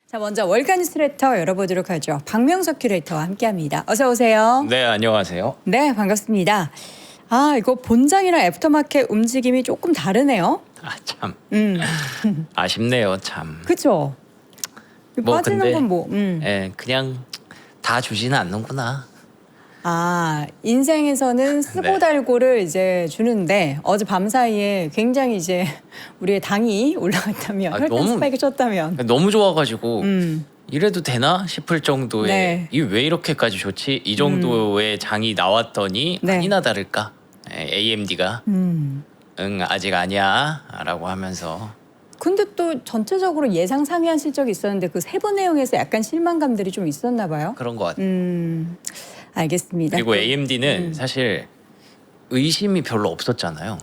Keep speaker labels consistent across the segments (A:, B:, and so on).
A: 자, 먼저 월간 뉴스레터 열어보도록 하죠. 박명석 큐레이터와 함께합니다. 어서 오세요.
B: 네, 안녕하세요.
A: 네, 반갑습니다. 아, 이거 본장이랑 애프터마켓 움직임이 조금 다르네요.
B: 아, 참.
A: 음,
B: 아쉽네요, 참.
A: 그렇죠.
B: 뭐,
A: 빠지는
B: 근데,
A: 건 뭐,
B: 예, 그냥 다 주지는 않는구나.
A: 아, 인생에서는 쓰고
B: 네.
A: 달고를 이제 주는데 어제 밤 사이에 굉장히 이제 우리의 당이 올라갔다면 혈당
B: 너무-
A: 스파이크 쳤다면
B: 너무 좋아가지고
A: 음.
B: 이래도 되나 싶을 정도의
A: 네.
B: 이게 왜 이렇게까지 좋지? 이 정도의 장이 나왔더니
A: 네.
B: 아니나 다를까? AMD가 응 아직 아니야라고 하면서
A: 근데 또 전체적으로 예상 상회한 실적이 있었는데 그 세부 내용에서 약간 실망감들이 좀 있었나 봐요.
B: 그런 것 같아요.
A: 알겠습니다.
B: 그리고
A: 또
B: AMD는 사실 의심이 별로 없었잖아요.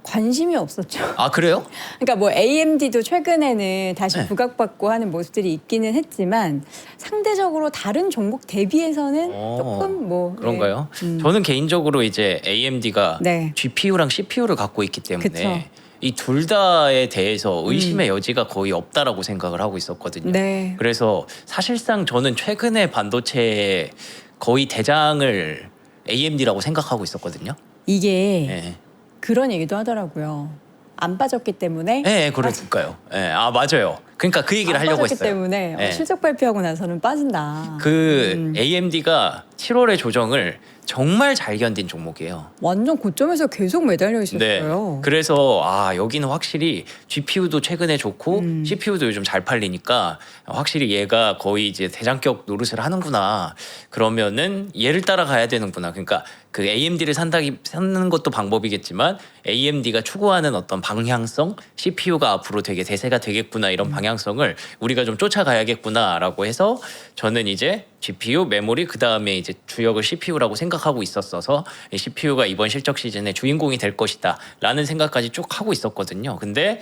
A: 관심이 없었죠.
B: 아 그래요?
A: 그러니까 뭐 AMD도 최근에는 다시
B: 네.
A: 부각받고 하는 모습들이 있기는 했지만 상대적으로 다른 종목 대비해서는 조금 뭐
B: 그런가요?
A: 네.
B: 저는 개인적으로 이제 AMD가
A: 네.
B: GPU랑 CPU를 갖고 있기 때문에
A: 그쵸.
B: 이 둘 다에 대해서 의심의 여지가 거의 없다라고 생각을 하고 있었거든요.
A: 네.
B: 그래서 사실상 저는 최근에 반도체의 거의 대장을 AMD라고 생각하고 있었거든요.
A: 이게
B: 예.
A: 그런 얘기도 하더라고요. 안 빠졌기 때문에
B: 예, 그러니까요. 예, 아 맞아요. 그러니까 그 얘기를
A: 안
B: 하려고
A: 빠졌기
B: 했어요.
A: 때문에
B: 예.
A: 실적 발표하고 나서는 빠진다.
B: 그 AMD가 7월의 조정을 정말 잘 견딘 종목이에요.
A: 완전 고점에서 계속 매달려
B: 네.
A: 있었어요.
B: 그래서 여기는 확실히 GPU도 최근에 좋고 CPU도 요즘 잘 팔리니까 확실히 얘가 거의 이제 대장격 노릇을 하는구나. 그러면은 얘를 따라가야 되는구나. 그러니까 그 AMD를 사는 것도 방법이겠지만 AMD가 추구하는 어떤 방향성, CPU가 앞으로 되게 대세가 되겠구나 이런 방향성을 우리가 좀 쫓아가야겠구나라고 해서 저는 이제 GPU, 메모리 그 다음에 이제 주역을 CPU라고 생각하고 있었어서 CPU가 이번 실적 시즌의 주인공이 될 것이다라는 생각까지 쭉 하고 있었거든요. 근데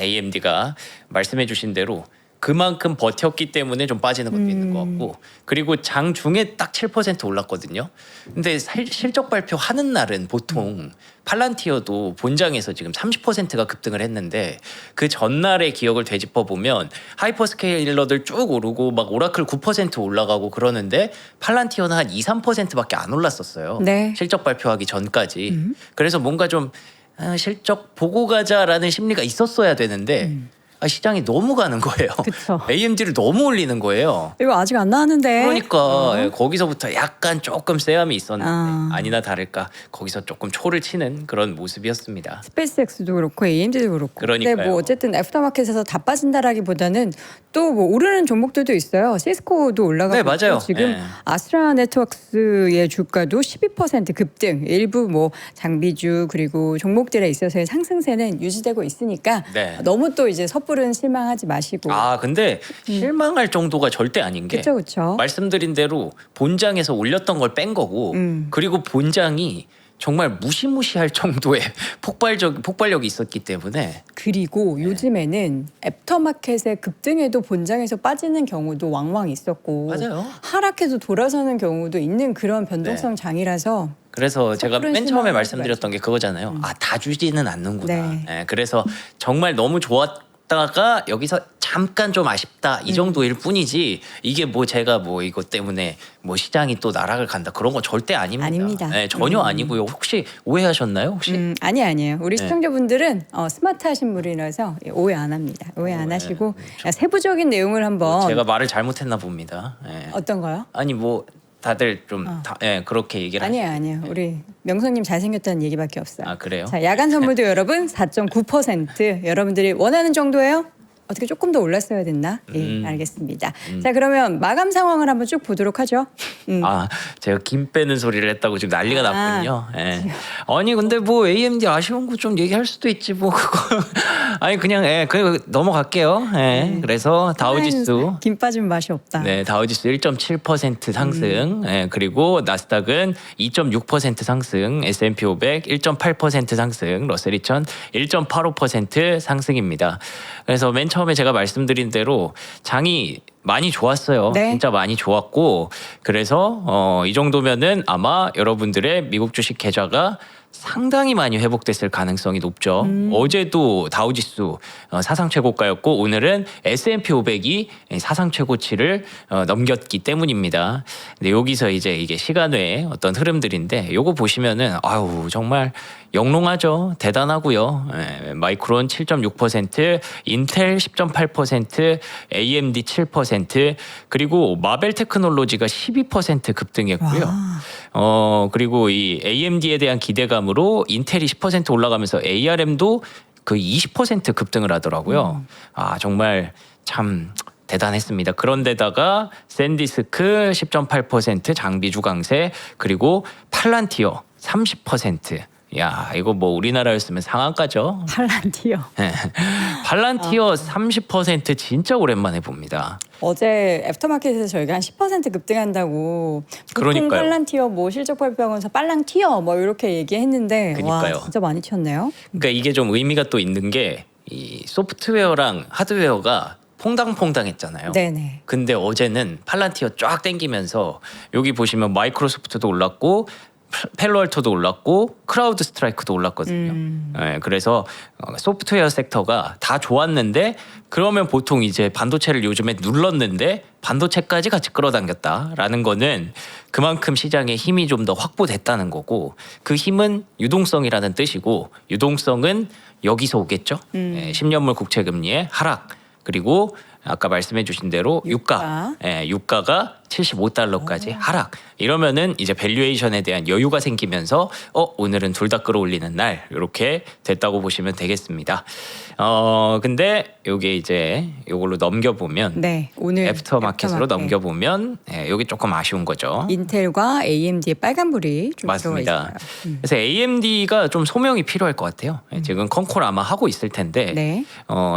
B: AMD가 말씀해주신 대로 그만큼 버텼기 때문에 좀 빠지는 것도 있는 것 같고 그리고 장 중에 딱 7% 올랐거든요. 근데 실적 발표하는 날은 보통 팔란티어도 본장에서 지금 30%가 급등을 했는데 그 전날의 기억을 되짚어 보면 하이퍼스케일러들 쭉 오르고 막 오라클 9% 올라가고 그러는데 팔란티어는 한 2, 3%밖에 안 올랐었어요.
A: 네.
B: 실적 발표하기 전까지. 그래서 뭔가 좀 실적 보고 가자라는 심리가 있었어야 되는데 시장이 너무 가는 거예요.
A: 그쵸.
B: AMD를 너무 올리는 거예요.
A: 이거 아직 안 나왔는데.
B: 그러니까 거기서부터 약간 조금 쎄함이 있었는데
A: 아.
B: 아니나 다를까 거기서 조금 초를 치는 그런 모습이었습니다.
A: 스페이스X도 그렇고 AMD도 그렇고.
B: 그러니까요.
A: 근데 뭐 어쨌든 애프터마켓에서 다 빠진다라기보다는 또 뭐 오르는 종목들도 있어요. 시스코도 올라가고
B: 네, 맞아요.
A: 있고 지금
B: 네.
A: 아스트라 네트워크스의 주가도 12% 급등. 일부 뭐 장비주 그리고 종목들에 있어서의 상승세는 유지되고 있으니까
B: 네.
A: 너무 또 이제 섣부른 실망하지 마시고.
B: 근데 실망할 정도가 절대 아닌 게
A: 그렇죠, 그렇죠.
B: 말씀드린 대로 본장에서 올렸던 걸 뺀 거고 그리고 본장이 정말 무시무시할 정도의 폭발력이 있었기 때문에
A: 그리고 요즘에는 애프터마켓의 급등에도 본장에서 빠지는 경우도 왕왕 있었고
B: 맞아요.
A: 하락해도 돌아서는 경우도 있는 그런 변동성 장이라서
B: 그래서 제가
A: 섣부른
B: 맨 처음에
A: 실망하지
B: 말씀드렸던 게 그거잖아요. 다 주지는 않는구나.
A: 네.
B: 예, 그래서 정말 너무 좋았다가 여기서 잠깐 좀 아쉽다 이 정도일 뿐이지 이게 뭐 제가 뭐 이것 때문에 뭐 시장이 또 나락을 간다 그런 건 절대 아닙니다.
A: 아닙니다.
B: 예, 전혀 아니고요. 혹시 오해하셨나요? 혹시?
A: 아니에요. 우리
B: 네.
A: 시청자분들은 스마트하신 분이라서 오해 안 합니다. 오해 안
B: 네.
A: 하시고 세부적인 내용을 한번
B: 제가 말을 잘못했나 봅니다. 예.
A: 어떤 거요?
B: 아니 뭐 다들 좀 그렇게 얘기를
A: 아니에요. 우리 명성님 잘생겼다는 얘기밖에 없어요.
B: 아, 그래요?
A: 자, 야간 선물도 여러분 4.9% 여러분들이 원하는 정도예요? 어떻게 조금 더 올랐어야 됐나? 예, 알겠습니다. 자, 그러면 마감 상황을 한번 쭉 보도록 하죠.
B: 제가 김 빼는 소리를 했다고 지금 난리가
A: 아.
B: 났군요. 예. 아니 근데 뭐 AMD 아쉬운 거 좀 얘기할 수도 있지 뭐 그거. 아니 그냥 그냥 넘어갈게요. 그래서 다우지수
A: 김 빠진 맛이 없다.
B: 네, 다우지수 1.7% 상승, 그리고 나스닥은 2.6% 상승, S&P 500 1.8% 상승, 러셀 2000 1.85% 상승입니다. 그래서 맨 처음에 제가 말씀드린 대로 장이 많이 좋았어요.
A: 네.
B: 진짜 많이 좋았고 그래서 이 정도면은 아마 여러분들의 미국 주식 계좌가 상당히 많이 회복됐을 가능성이 높죠. 어제도 다우지수 사상 최고가였고 오늘은 S&P 500이 사상 최고치를 넘겼기 때문입니다. 근데 여기서 이제 이게 시간 외의 어떤 흐름들인데 요거 보시면은 아우 정말 영롱하죠. 대단하고요. 마이크론 7.6%, 인텔 10.8%, AMD 7%, 그리고 마벨 테크놀로지가 12% 급등했고요. 그리고 이 AMD에 대한 기대감으로 인텔이 10% 올라가면서 ARM도 거의 20% 급등을 하더라고요. 아 정말 참 대단했습니다. 그런데다가 샌디스크 10.8% 장비주 강세 그리고 팔란티어 30%. 야 이거 뭐 우리나라였으면 상한가죠.
A: 팔란티어.
B: 팔란티어 30% 진짜 오랜만에 봅니다.
A: 어제 애프터마켓에서 저희가 한 10% 급등한다고 보통
B: 그러니까요.
A: 팔란티어 뭐 실적 발표하면서 빨랑 튀어 뭐 이렇게 얘기했는데
B: 그러니까요.
A: 와 진짜 많이 튀었네요.
B: 그러니까 이게 좀 의미가 또 있는 게 이 소프트웨어랑 하드웨어가 퐁당퐁당했잖아요.
A: 네네.
B: 근데 어제는 팔란티어 쫙 땡기면서 여기 보시면 마이크로소프트도 올랐고 펠로알토도 올랐고 크라우드 스트라이크도 올랐거든요. 네, 그래서 소프트웨어 섹터가 다 좋았는데 그러면 보통 이제 반도체를 요즘에 눌렀는데 반도체까지 같이 끌어당겼다라는 거는 그만큼 시장의 힘이 좀 더 확보됐다는 거고 그 힘은 유동성이라는 뜻이고 유동성은 여기서 오겠죠. 10년물 국채 금리의 하락 그리고 아까 말씀해 주신 대로 유가. 유가가 75달러까지 하락. 이러면은 이제 밸류에이션에 대한 여유가 생기면서 오늘은 둘 다 끌어올리는 날 이렇게 됐다고 보시면 되겠습니다. 근데 요게 이제 요걸로 넘겨보면
A: 네 오늘
B: 애프터마켓으로
A: 애프터마켓.
B: 넘겨보면 요게 조금 아쉬운 거죠.
A: 인텔과 AMD의 빨간불이 좀
B: 맞습니다.
A: 들어가 있어요.
B: 그래서 AMD가 좀 소명이 필요할 것 같아요. 지금 컨콜 아마 하고 있을 텐데
A: 네.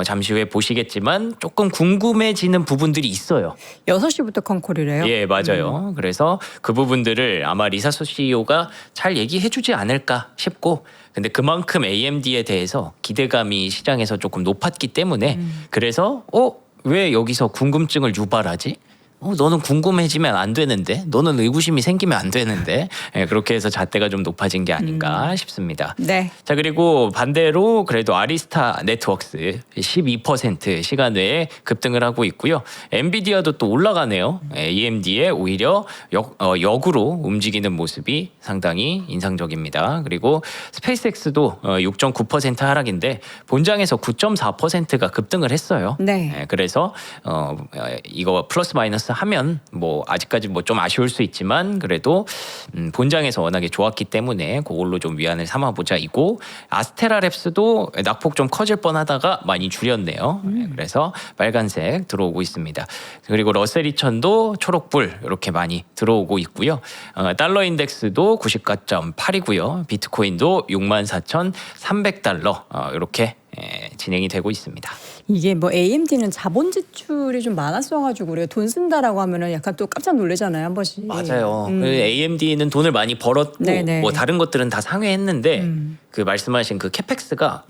B: 잠시 후에 보시겠지만 조금 궁금해지는 부분들이 있어요.
A: 6시부터 컨콜이래요.
B: 예, 맞아요. 그래서 그 부분들을 아마 리사소 CEO가 잘 얘기해주지 않을까 싶고, 근데 그만큼 AMD에 대해서 기대감이 시장에서 조금 높았기 때문에 그래서 왜 여기서 궁금증을 유발하지? 너는 궁금해지면 안 되는데, 너는 의구심이 생기면 안 되는데, 예, 그렇게 해서 잣대가 좀 높아진 게 아닌가 싶습니다.
A: 네.
B: 자 그리고 반대로 그래도 아리스타 네트워크스 12% 시간 외에 급등을 하고 있고요. 엔비디아도 또 올라가네요. AMD에 오히려 역으로 움직이는 모습이 상당히 인상적입니다. 그리고 스페이스X도 6.9% 하락인데 본장에서 9.4%가 급등을 했어요.
A: 네.
B: 그래서 이거 플러스 마이너스 하면 뭐 아직까지 뭐 좀 아쉬울 수 있지만 그래도 본장에서 워낙에 좋았기 때문에 그걸로 좀 위안을 삼아보자 이고 아스테라랩스도 낙폭 좀 커질 뻔하다가 많이 줄였네요. 그래서 빨간색 들어오고 있습니다. 그리고 러셀 2000도 초록불 이렇게 많이 들어오고 있고요. 달러 인덱스도 94.8이고요. 비트코인도 64,300달러 이렇게 진행이 되고 있습니다.
A: 이게 뭐 AMD는 자본 지출이 좀 많았어가지고 우리가 돈 쓴다라고 하면은 약간 또 깜짝 놀라잖아요 한 번씩.
B: 맞아요. 그 AMD는 돈을 많이 벌었고
A: 네네.
B: 뭐 다른 것들은 다 상회했는데 그 말씀하신 그 캐펙스가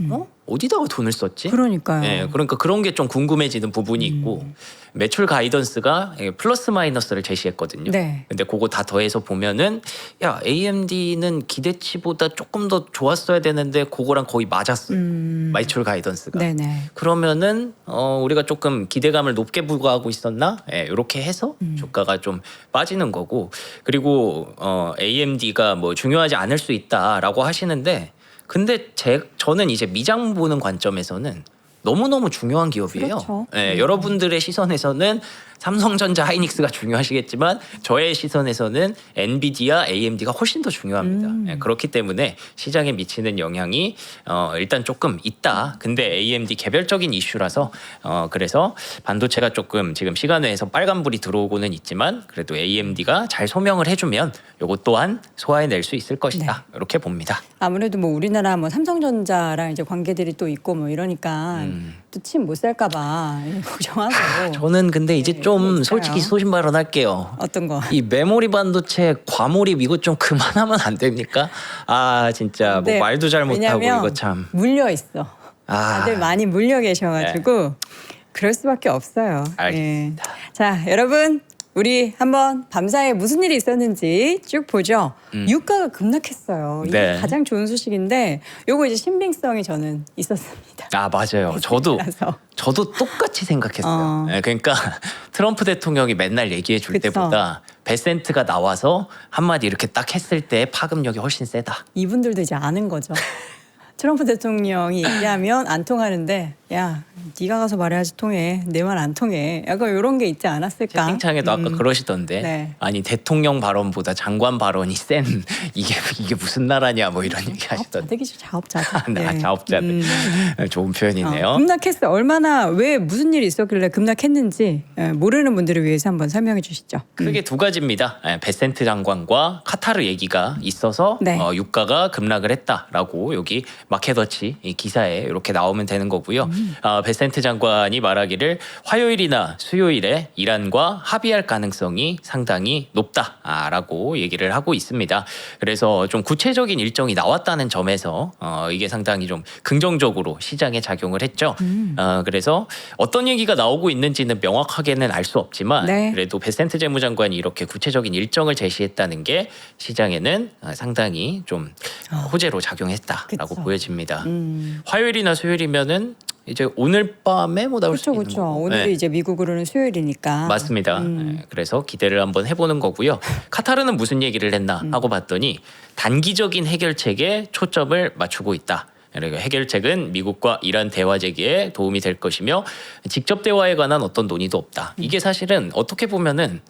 B: 어디다가 돈을 썼지?
A: 그러니까요.
B: 네, 그러니까 그런 게 좀 궁금해지는 부분이 있고 매출 가이던스가 플러스 마이너스를 제시했거든요.
A: 네.
B: 근데 그거 다 더해서 보면은 야 AMD는 기대치보다 조금 더 좋았어야 되는데 그거랑 거의 맞았어요. 매출 가이던스가.
A: 네네.
B: 그러면은 우리가 조금 기대감을 높게 부과하고 있었나? 이렇게 해서 주가가 좀 빠지는 거고 그리고 AMD가 뭐 중요하지 않을 수 있다라고 하시는데 근데 저는 이제 미장 보는 관점에서는 너무너무 중요한 기업이에요.
A: 그렇죠.
B: 여러분들의 시선에서는 삼성전자, 하이닉스가 중요하시겠지만 저의 시선에서는 엔비디아, AMD가 훨씬 더 중요합니다. 그렇기 때문에 시장에 미치는 영향이 일단 조금 있다. 근데 AMD 개별적인 이슈라서 그래서 반도체가 조금 지금 시간외에서 빨간불이 들어오고는 있지만 그래도 AMD가 잘 소명을 해주면 이것 또한 소화해낼 수 있을 것이다. 이렇게 봅니다.
A: 아무래도 뭐 우리나라 뭐 삼성전자랑 이제 관계들이 또 있고 뭐 이러니까 또 침 못 살까봐 걱정하고.
B: 저는 근데 이제 좀
A: 있어요.
B: 솔직히 소신 발언할게요.
A: 어떤 거?
B: 이 메모리 반도체 과몰입 이거 좀 그만하면 안 됩니까? 아 진짜 뭐
A: 네,
B: 말도 잘 못하고
A: 왜냐면
B: 이거 참.
A: 물려 있어.
B: 아.
A: 다들 많이 물려 계셔가지고 그럴 수밖에 없어요.
B: 알겠습니다.
A: 예. 자, 여러분. 우리 한번 밤사이에 무슨 일이 있었는지 쭉 보죠. 유가가 급락했어요. 이게
B: 네.
A: 가장 좋은 소식인데 요거 이제 신빙성이 저는 있었습니다.
B: 아 맞아요. 저도 똑같이 생각했어요. 네, 그러니까 트럼프 대통령이 맨날 얘기해 줄
A: 그쵸.
B: 때보다 베센트가 나와서 한마디 이렇게 딱 했을 때 파급력이 훨씬 세다.
A: 이분들도 이제 아는 거죠. 트럼프 대통령이 얘기하면 안 통하는데 야 네가 가서 말해야지 통해. 내 말 안 통해. 약간 이런 게 있지 않았을까?
B: 채팅창에도 아까 그러시던데
A: 네.
B: 아니 대통령 발언보다 장관 발언이 센 이게 무슨 나라냐 뭐 이런 얘기 하시던데.
A: 자득이죠. 자업자득.
B: 네. 자업자들 좋은 표현이네요.
A: 급락했어. 얼마나 왜 무슨 일이 있었길래 급락했는지 모르는 분들을 위해서 한번 설명해 주시죠.
B: 크게 두 가지입니다. 베센트 장관과 카타르 얘기가 있어서
A: 네.
B: 유가가 급락을 했다라고 여기 마켓워치 이 기사에 이렇게 나오면 되는 거고요. 베센트 장관이 말하기를 화요일이나 수요일에 이란과 합의할 가능성이 상당히 높다라고 얘기를 하고 있습니다. 그래서 좀 구체적인 일정이 나왔다는 점에서 이게 상당히 좀 긍정적으로 시장에 작용을 했죠. 그래서 어떤 얘기가 나오고 있는지는 명확하게는 알 수 없지만
A: 네.
B: 그래도 베센트 재무장관이 이렇게 구체적인 일정을 제시했다는 게 시장에는 상당히 좀 호재로 작용했다라고
A: 그쵸.
B: 보여집니다. 화요일이나 수요일이면은 이제 오늘 밤에 뭐 나올 수
A: 그렇죠,
B: 있는
A: 그렇죠.
B: 거고.
A: 오늘이
B: 네.
A: 이제 미국으로는 수요일이니까.
B: 맞습니다. 네, 그래서 기대를 한번 해보는 거고요. 카타르는 무슨 얘기를 했나 하고 봤더니 단기적인 해결책에 초점을 맞추고 있다. 그리고 해결책은 미국과 이란 대화 재개에 도움이 될 것이며 직접 대화에 관한 어떤 논의도 없다. 이게 사실은 어떻게 보면은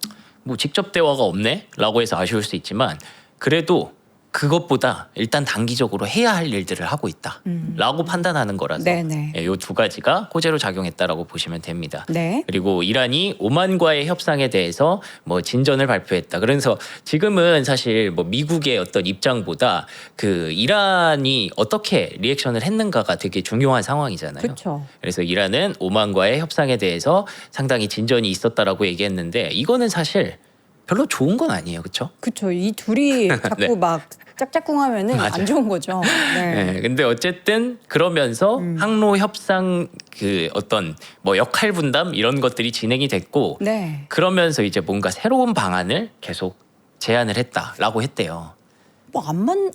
B: 뭐 직접 대화가 없네라고 해서 아쉬울 수 있지만 그래도 그것보다 일단 단기적으로 해야 할 일들을 하고 있다라고 판단하는 거라서
A: 네네.
B: 이 두 가지가 호재로 작용했다라고 보시면 됩니다.
A: 네.
B: 그리고 이란이 오만과의 협상에 대해서 뭐 진전을 발표했다. 그래서 지금은 사실 뭐 미국의 어떤 입장보다 그 이란이 어떻게 리액션을 했는가가 되게 중요한 상황이잖아요.
A: 그렇죠.
B: 그래서 이란은 오만과의 협상에 대해서 상당히 진전이 있었다라고 얘기했는데 이거는 사실 별로 좋은 건 아니에요, 그렇죠?
A: 그렇죠. 이 둘이 자꾸
B: 네.
A: 막 짝짝꿍하면은
B: 맞아요.
A: 안 좋은 거죠. 네.
B: 네, 근데 어쨌든 그러면서 항로 협상 그 어떤 뭐 역할 분담 이런 것들이 진행이 됐고
A: 네.
B: 그러면서 이제 뭔가 새로운 방안을 계속 제안을 했다라고 했대요.
A: 뭐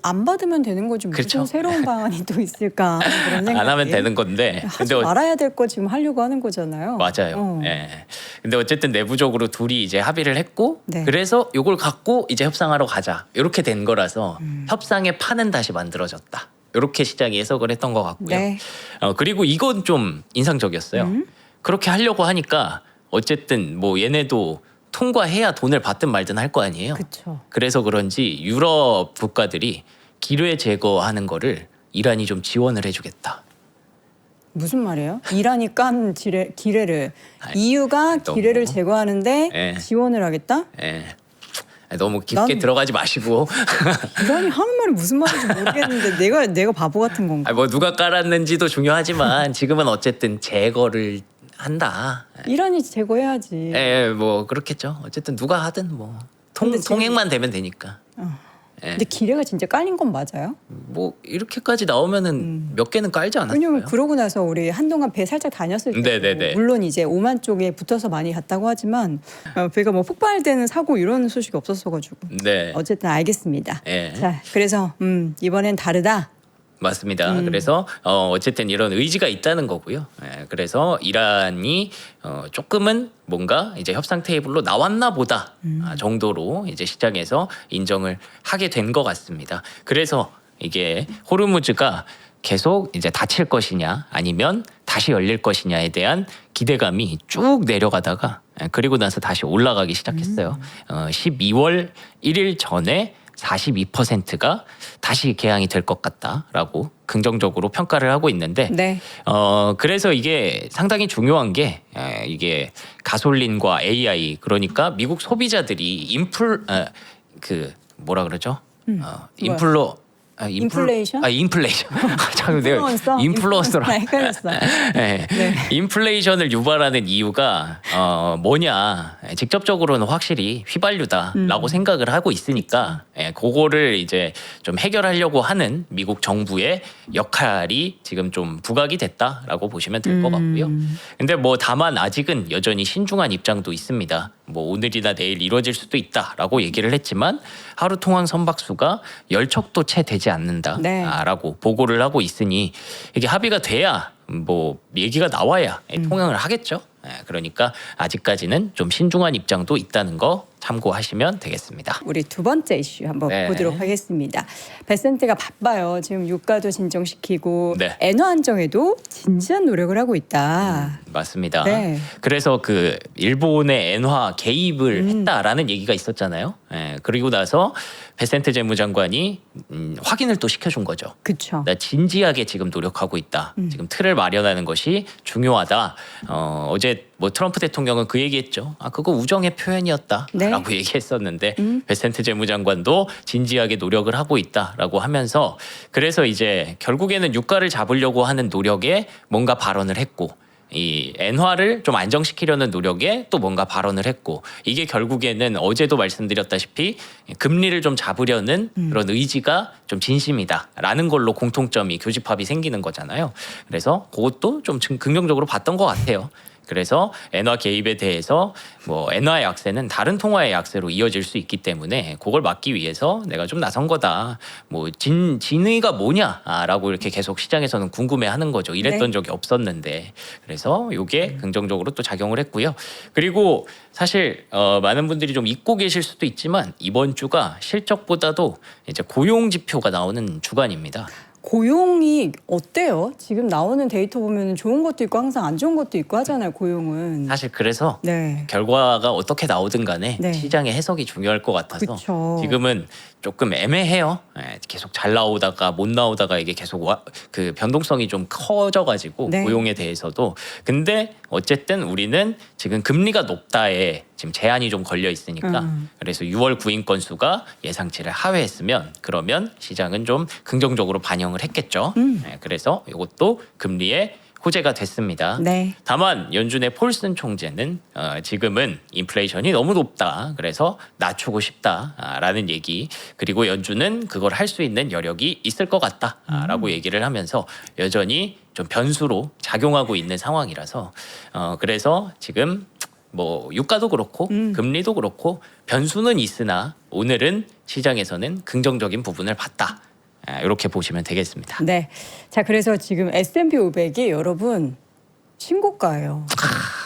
A: 안 받으면 되는 거지 무슨
B: 그렇죠.
A: 새로운 방안이 또 있을까 그런 생각이.
B: 안 하면 되는 건데.
A: 하지 말아야 될 거 지금 하려고 하는 거잖아요.
B: 맞아요. 예. 근데 어쨌든 내부적으로 둘이 이제 합의를 했고
A: 네.
B: 그래서 요걸 갖고 이제 협상하러 가자. 이렇게 된 거라서 협상의 판은 다시 만들어졌다. 이렇게 시장이 해석을 했던 것 같고요.
A: 네.
B: 그리고 이건 좀 인상적이었어요. 그렇게 하려고 하니까 어쨌든 뭐 얘네도 통과해야 돈을 받든 말든 할 거 아니에요.
A: 그렇죠.
B: 그래서 그런지 유럽 국가들이 기뢰 제거하는 거를 이란이 좀 지원을 해주겠다.
A: 무슨 말이에요? 이란이 깐 기뢰를
B: 아니,
A: EU가
B: 너무-
A: 기뢰를 제거하는데
B: 예.
A: 지원을 하겠다?
B: 예. 너무 깊게
A: 난-
B: 들어가지 마시고
A: 이란이 하는 말이 무슨 말인지 모르겠는데 내가 바보 같은 건가?
B: 뭐 누가 깔았는지도 중요하지만 지금은 어쨌든 제거를 한다.
A: 이란이 제거해야지.
B: 예, 뭐 그렇겠죠. 어쨌든 누가 하든 뭐
A: 근데 지금-
B: 통행만 되면 되니까. 예.
A: 근데 기뢰가 진짜 깔린 건 맞아요?
B: 뭐 이렇게까지 나오면은 몇 개는 깔지 않았어요.
A: 왜냐면 그러고 나서 우리 한동안 배 살짝 다녔을 때
B: 네네네.
A: 물론 이제 오만 쪽에 붙어서 많이 갔다고 하지만 배가 뭐 폭발되는 사고 이런 소식이 없었어가지고
B: 네.
A: 어쨌든 알겠습니다.
B: 예.
A: 자 그래서 이번엔 다르다.
B: 맞습니다. 그래서 어쨌든 이런 의지가 있다는 거고요. 예, 그래서 이란이 조금은 뭔가 이제 협상 테이블로 나왔나 보다 정도로 이제 시장에서 인정을 하게 된 것 같습니다. 그래서 이게 호르무즈가 계속 이제 닫힐 것이냐 아니면 다시 열릴 것이냐에 대한 기대감이 쭉 내려가다가 그리고 나서 다시 올라가기 시작했어요. 12월 1일 전에 42%가 다시 개항이 될 것 같다라고 긍정적으로 평가를 하고 있는데
A: 네.
B: 그래서 이게 상당히 중요한 게 이게 가솔린과 AI 그러니까 미국 소비자들이 그 뭐라 그러죠?
A: 인플레이션?
B: 인플레이션. 참 내가
A: 인플루언서?
B: 인플루언서라.
A: 헷갈렸어.
B: 네.
A: 네.
B: 인플레이션을 유발하는 이유가 뭐냐? 직접적으로는 확실히 휘발유다라고 생각을 하고 있으니까 그거를 이제 좀 해결하려고 하는 미국 정부의 역할이 지금 좀 부각이 됐다라고 보시면 될 것 같고요. 근데 뭐 다만 아직은 여전히 신중한 입장도 있습니다. 뭐 오늘이나 내일 이루어질 수도 있다라고 얘기를 했지만 하루 통화 선박수가 10척도 채 되지 않는다라고
A: 네.
B: 보고를 하고 있으니 이게 합의가 돼야 뭐 얘기가 나와야 통행을 하겠죠. 그러니까 아직까지는 좀 신중한 입장도 있다는 거 참고하시면 되겠습니다.
A: 우리 두 번째 이슈 한번
B: 네.
A: 보도록 하겠습니다. 베센트가 바빠요. 지금 유가도 진정시키고
B: 네.
A: 엔화 안정에도 진지한 노력을 하고 있다.
B: 맞습니다.
A: 네.
B: 그래서 그 일본의 엔화 개입을 했다라는 얘기가 있었잖아요. 그리고 나서 베센트 재무장관이 확인을 또 시켜준 거죠.
A: 그렇죠.
B: 나 진지하게 지금 노력하고 있다. 지금 틀을 마련하는 것이 중요하다. 어제 뭐 트럼프 대통령은 그 얘기했죠. 그거 우정의 표현이었다라고
A: 네.
B: 얘기했었는데 베센트 재무장관도 진지하게 노력을 하고 있다라고 하면서 그래서 이제 결국에는 유가를 잡으려고 하는 노력에 뭔가 발언을 했고 이 엔화를 좀 안정시키려는 노력에 또 뭔가 발언을 했고 이게 결국에는 어제도 말씀드렸다시피 금리를 좀 잡으려는 그런 의지가 좀 진심이다라는 걸로 공통점이 교집합이 생기는 거잖아요. 그래서 그것도 좀 긍정적으로 봤던 것 같아요. 그래서 엔화 개입에 대해서 뭐 엔화의 약세는 다른 통화의 약세로 이어질 수 있기 때문에 그걸 막기 위해서 내가 좀 나선 거다. 뭐 진의가 뭐냐라고 이렇게 계속 시장에서는 궁금해하는 거죠. 이랬던
A: 네.
B: 적이 없었는데 그래서 이게 긍정적으로 또 작용을 했고요. 그리고 사실 많은 분들이 좀 잊고 계실 수도 있지만 이번 주가 실적보다도 이제 고용 지표가 나오는 주간입니다.
A: 고용이 어때요? 지금 나오는 데이터 보면 좋은 것도 있고 항상 안 좋은 것도 있고 하잖아요. 고용은.
B: 사실 그래서
A: 네.
B: 결과가 어떻게 나오든 간에
A: 네.
B: 시장의 해석이 중요할 것 같아서
A: 그쵸.
B: 지금은 조금 애매해요. 계속 잘 나오다가 못 나오다가 이게 계속 그 변동성이 좀 커져가지고
A: 네.
B: 고용에 대해서도 근데 어쨌든 우리는 지금 금리가 높다에 지금 제한이 좀 걸려 있으니까 그래서 6월 구인 건수가 예상치를 하회했으면 그러면 시장은 좀 긍정적으로 반영을 했겠죠. 그래서 이것도 금리에 호재가 됐습니다.
A: 네.
B: 다만 연준의 폴슨 총재는 지금은 인플레이션이 너무 높다. 그래서 낮추고 싶다라는 얘기. 그리고 연준은 그걸 할 수 있는 여력이 있을 것 같다라고 얘기를 하면서 여전히 좀 변수로 작용하고 있는 상황이라서 그래서 지금 뭐 유가도 그렇고 금리도 그렇고 변수는 있으나 오늘은 시장에서는 긍정적인 부분을 봤다. 이렇게 보시면 되겠습니다.
A: 네. 자, 그래서 지금 S&P 500이 여러분 신고가예요.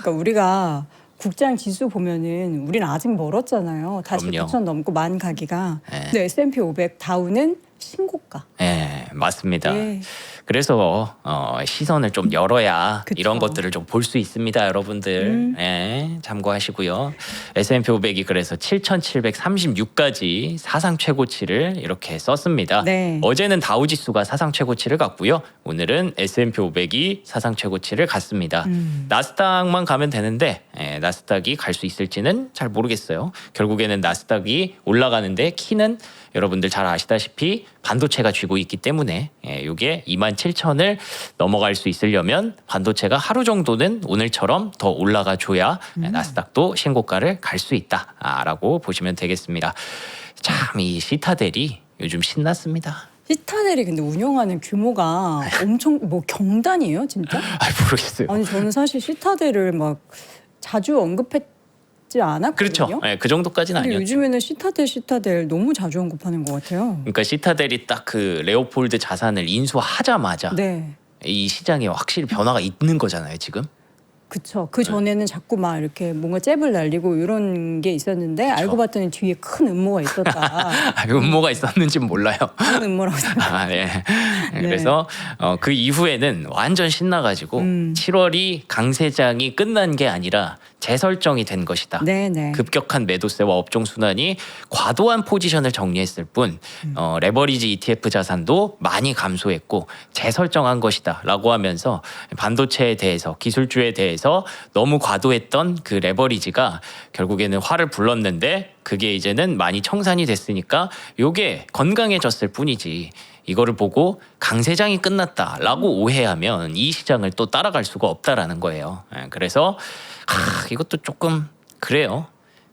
A: 그러니까 우리가 국장 지수 보면은 우리는 아직 멀었잖아요. 다시
B: 그럼요.
A: 9천 넘고 만 가기가.
B: 네.
A: 근데 S&P 500 다우는 신고가.
B: 네, 맞습니다.
A: 예.
B: 그래서 시선을 좀 열어야
A: 그쵸.
B: 이런 것들을 좀 볼 수 있습니다, 여러분들. 예, 참고하시고요. S&P 500이 그래서 7,736까지 사상 최고치를 이렇게 썼습니다.
A: 네.
B: 어제는 다우지수가 사상 최고치를 갔고요. 오늘은 S&P 500이 사상 최고치를 갔습니다. 나스닥만 가면 되는데 나스닥이 갈 수 있을지는 잘 모르겠어요. 결국에는 나스닥이 올라가는데 키는 여러분들 잘 아시다시피 반도체가 쥐고 있기 때문에 이게 27,000을 넘어갈 수 있으려면 반도체가 하루 정도는 오늘처럼 더 올라가 줘야 나스닥도 신고가를 갈 수 있다라고 보시면 되겠습니다. 참 이 시타델이 요즘 신났습니다.
A: 시타델이 근데 운영하는 규모가 엄청 뭐 경단이에요, 진짜?
B: 모르겠어요.
A: 아니 저는 사실 시타델을 막 자주 언급했지 않았거든요.
B: 그렇죠. 그 정도까지는
A: 근데
B: 아니었죠.
A: 요즘에는 시타델 너무 자주 언급하는 것 같아요.
B: 그러니까 시타델이 딱 그 레오폴드 자산을 인수하자마자
A: 네.
B: 이 시장에 확실히 변화가 있는 거잖아요, 지금.
A: 그쵸. 그 전에는 자꾸 막 이렇게 뭔가 잽을 날리고 이런 게 있었는데 알고 봤더니 뒤에 큰 음모가 있었다.
B: 음모가 있었는지는 몰라요.
A: 큰 음모라고 생각.
B: 네. 그래서 그 이후에는 완전 신나가지고 7월이 강세장이 끝난 게 아니라 재설정이 된 것이다.
A: 네네.
B: 급격한 매도세와 업종 순환이 과도한 포지션을 정리했을 뿐 레버리지 ETF 자산도 많이 감소했고 재설정한 것이다라고 하면서 반도체에 대해서 기술주에 대해서 너무 과도했던 그 레버리지가 결국에는 화를 불렀는데 그게 이제는 많이 청산이 됐으니까 요게 건강해졌을 뿐이지 이거를 보고 강세장이 끝났다라고 오해하면 이 시장을 또 따라갈 수가 없다라는 거예요. 그래서 이것도 조금 그래요.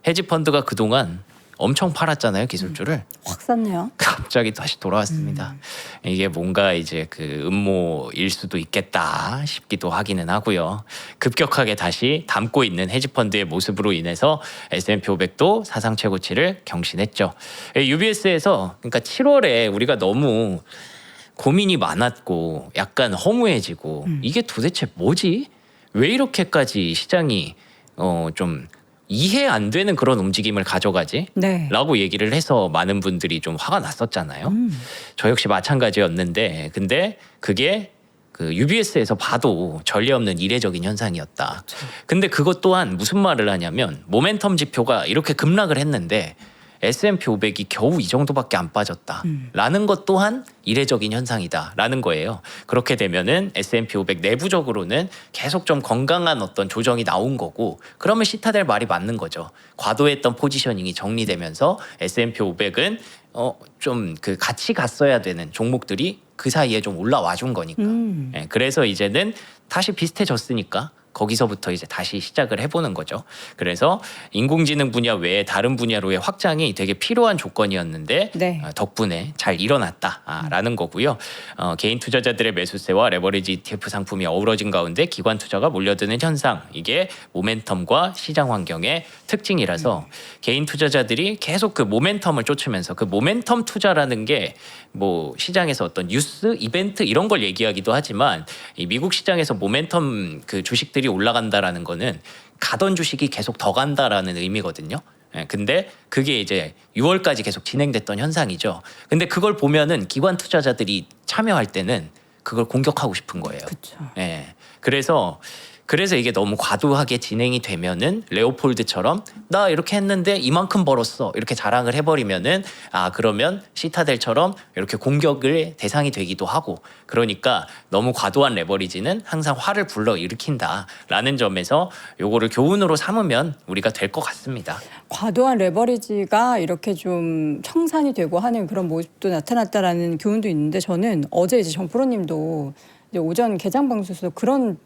B: 헤지펀드가 그동안 엄청 팔았잖아요, 기술주를.
A: 확 샀네요.
B: 갑자기 다시 돌아왔습니다. 이게 뭔가 이제 그 음모일 수도 있겠다 싶기도 하기는 하고요. 급격하게 다시 담고 있는 헤지펀드의 모습으로 인해서 S&P 500도 사상 최고치를 경신했죠. UBS에서 그러니까 7월에 우리가 너무 고민이 많았고 약간 허무해지고 이게 도대체 뭐지? 왜 이렇게까지 시장이 좀 이해 안 되는 그런 움직임을 가져가지?
A: 네.
B: 라고 얘기를 해서 많은 분들이 좀 화가 났었잖아요. 저 역시 마찬가지였는데 근데 그게 그 UBS에서 봐도 전례 없는 이례적인 현상이었다. 근데 그것 또한 무슨 말을 하냐면 모멘텀 지표가 이렇게 급락을 했는데 S&P 500이 겨우 이 정도밖에 안 빠졌다라는 것 또한 이례적인 현상이다라는 거예요. 그렇게 되면은 S&P 500 내부적으로는 계속 좀 건강한 어떤 조정이 나온 거고 그러면 시타델 말이 맞는 거죠. 과도했던 포지셔닝이 정리되면서 S&P 500은 좀 그 같이 갔어야 되는 종목들이 그 사이에 좀 올라와 준 거니까. 그래서 이제는 다시 비슷해졌으니까 거기서부터 이제 다시 시작을 해보는 거죠. 그래서 인공지능 분야 외에 다른 분야로의 확장이 되게 필요한 조건이었는데
A: 네.
B: 덕분에 잘 일어났다라는 거고요. 개인 투자자들의 매수세와 레버리지 ETF 상품이 어우러진 가운데 기관 투자가 몰려드는 현상 이게 모멘텀과 시장 환경의 특징이라서 개인 투자자들이 계속 그 모멘텀을 쫓으면서 그 모멘텀 투자라는 게 뭐 시장에서 어떤 뉴스 이벤트 이런 걸 얘기하기도 하지만 이 미국 시장에서 모멘텀 그 주식들이 올라간다라는 거는 가던 주식이 계속 더 간다라는 의미거든요. 근데 그게 이제 6월까지 계속 진행됐던 현상이죠. 근데 그걸 보면은 기관 투자자들이 참여할 때는 그걸 공격하고 싶은 거예요.
A: 그렇죠.
B: 그래서 이게 너무 과도하게 진행이 되면은 레오폴드처럼 나 이렇게 했는데 이만큼 벌었어 이렇게 자랑을 해버리면은 그러면 시타델처럼 이렇게 공격을 대상이 되기도 하고 그러니까 너무 과도한 레버리지는 항상 화를 불러 일으킨다라는 점에서 요거를 교훈으로 삼으면 우리가 될 것 같습니다.
A: 과도한 레버리지가 이렇게 좀 청산이 되고 하는 그런 모습도 나타났다라는 교훈도 있는데 저는 어제 이제 정프로님도 이제 오전 개장 방송에서 그런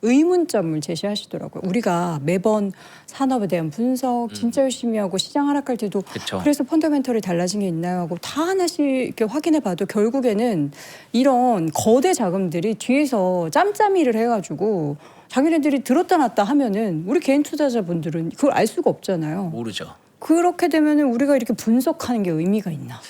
A: 의문점을 제시하시더라고요. 우리가 매번 산업에 대한 분석 진짜 열심히 하고 시장 하락할 때도
B: 그쵸.
A: 그래서 펀더멘털이 달라진 게 있나요 하고 다 하나씩 이렇게 확인해 봐도 결국에는 이런 거대 자금들이 뒤에서 짬짬이를 해가지고 자기네들이 들었다 놨다 하면은 우리 개인 투자자분들은 그걸 알 수가 없잖아요.
B: 모르죠.
A: 그렇게 되면은 우리가 이렇게 분석하는 게 의미가 있나?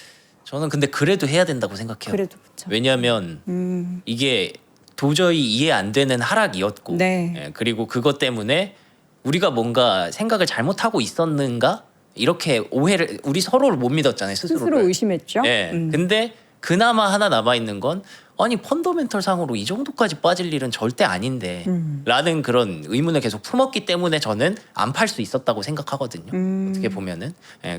B: 저는 근데 그래도 해야 된다고 생각해요.
A: 그래도 그렇죠.
B: 왜냐하면 이게 도저히 이해 안 되는 하락이었고
A: 네.
B: 그리고 그것 때문에 우리가 뭔가 생각을 잘못하고 있었는가 이렇게 오해를 우리 서로를 못 믿었잖아요 스스로를.
A: 스스로 의심했죠.
B: 근데 그나마 하나 남아 있는 건 아니 펀더멘털 상으로 이 정도까지 빠질 일은 절대 아닌데 라는 그런 의문을 계속 품었기 때문에 저는 안 팔 수 있었다고 생각하거든요. 어떻게 보면은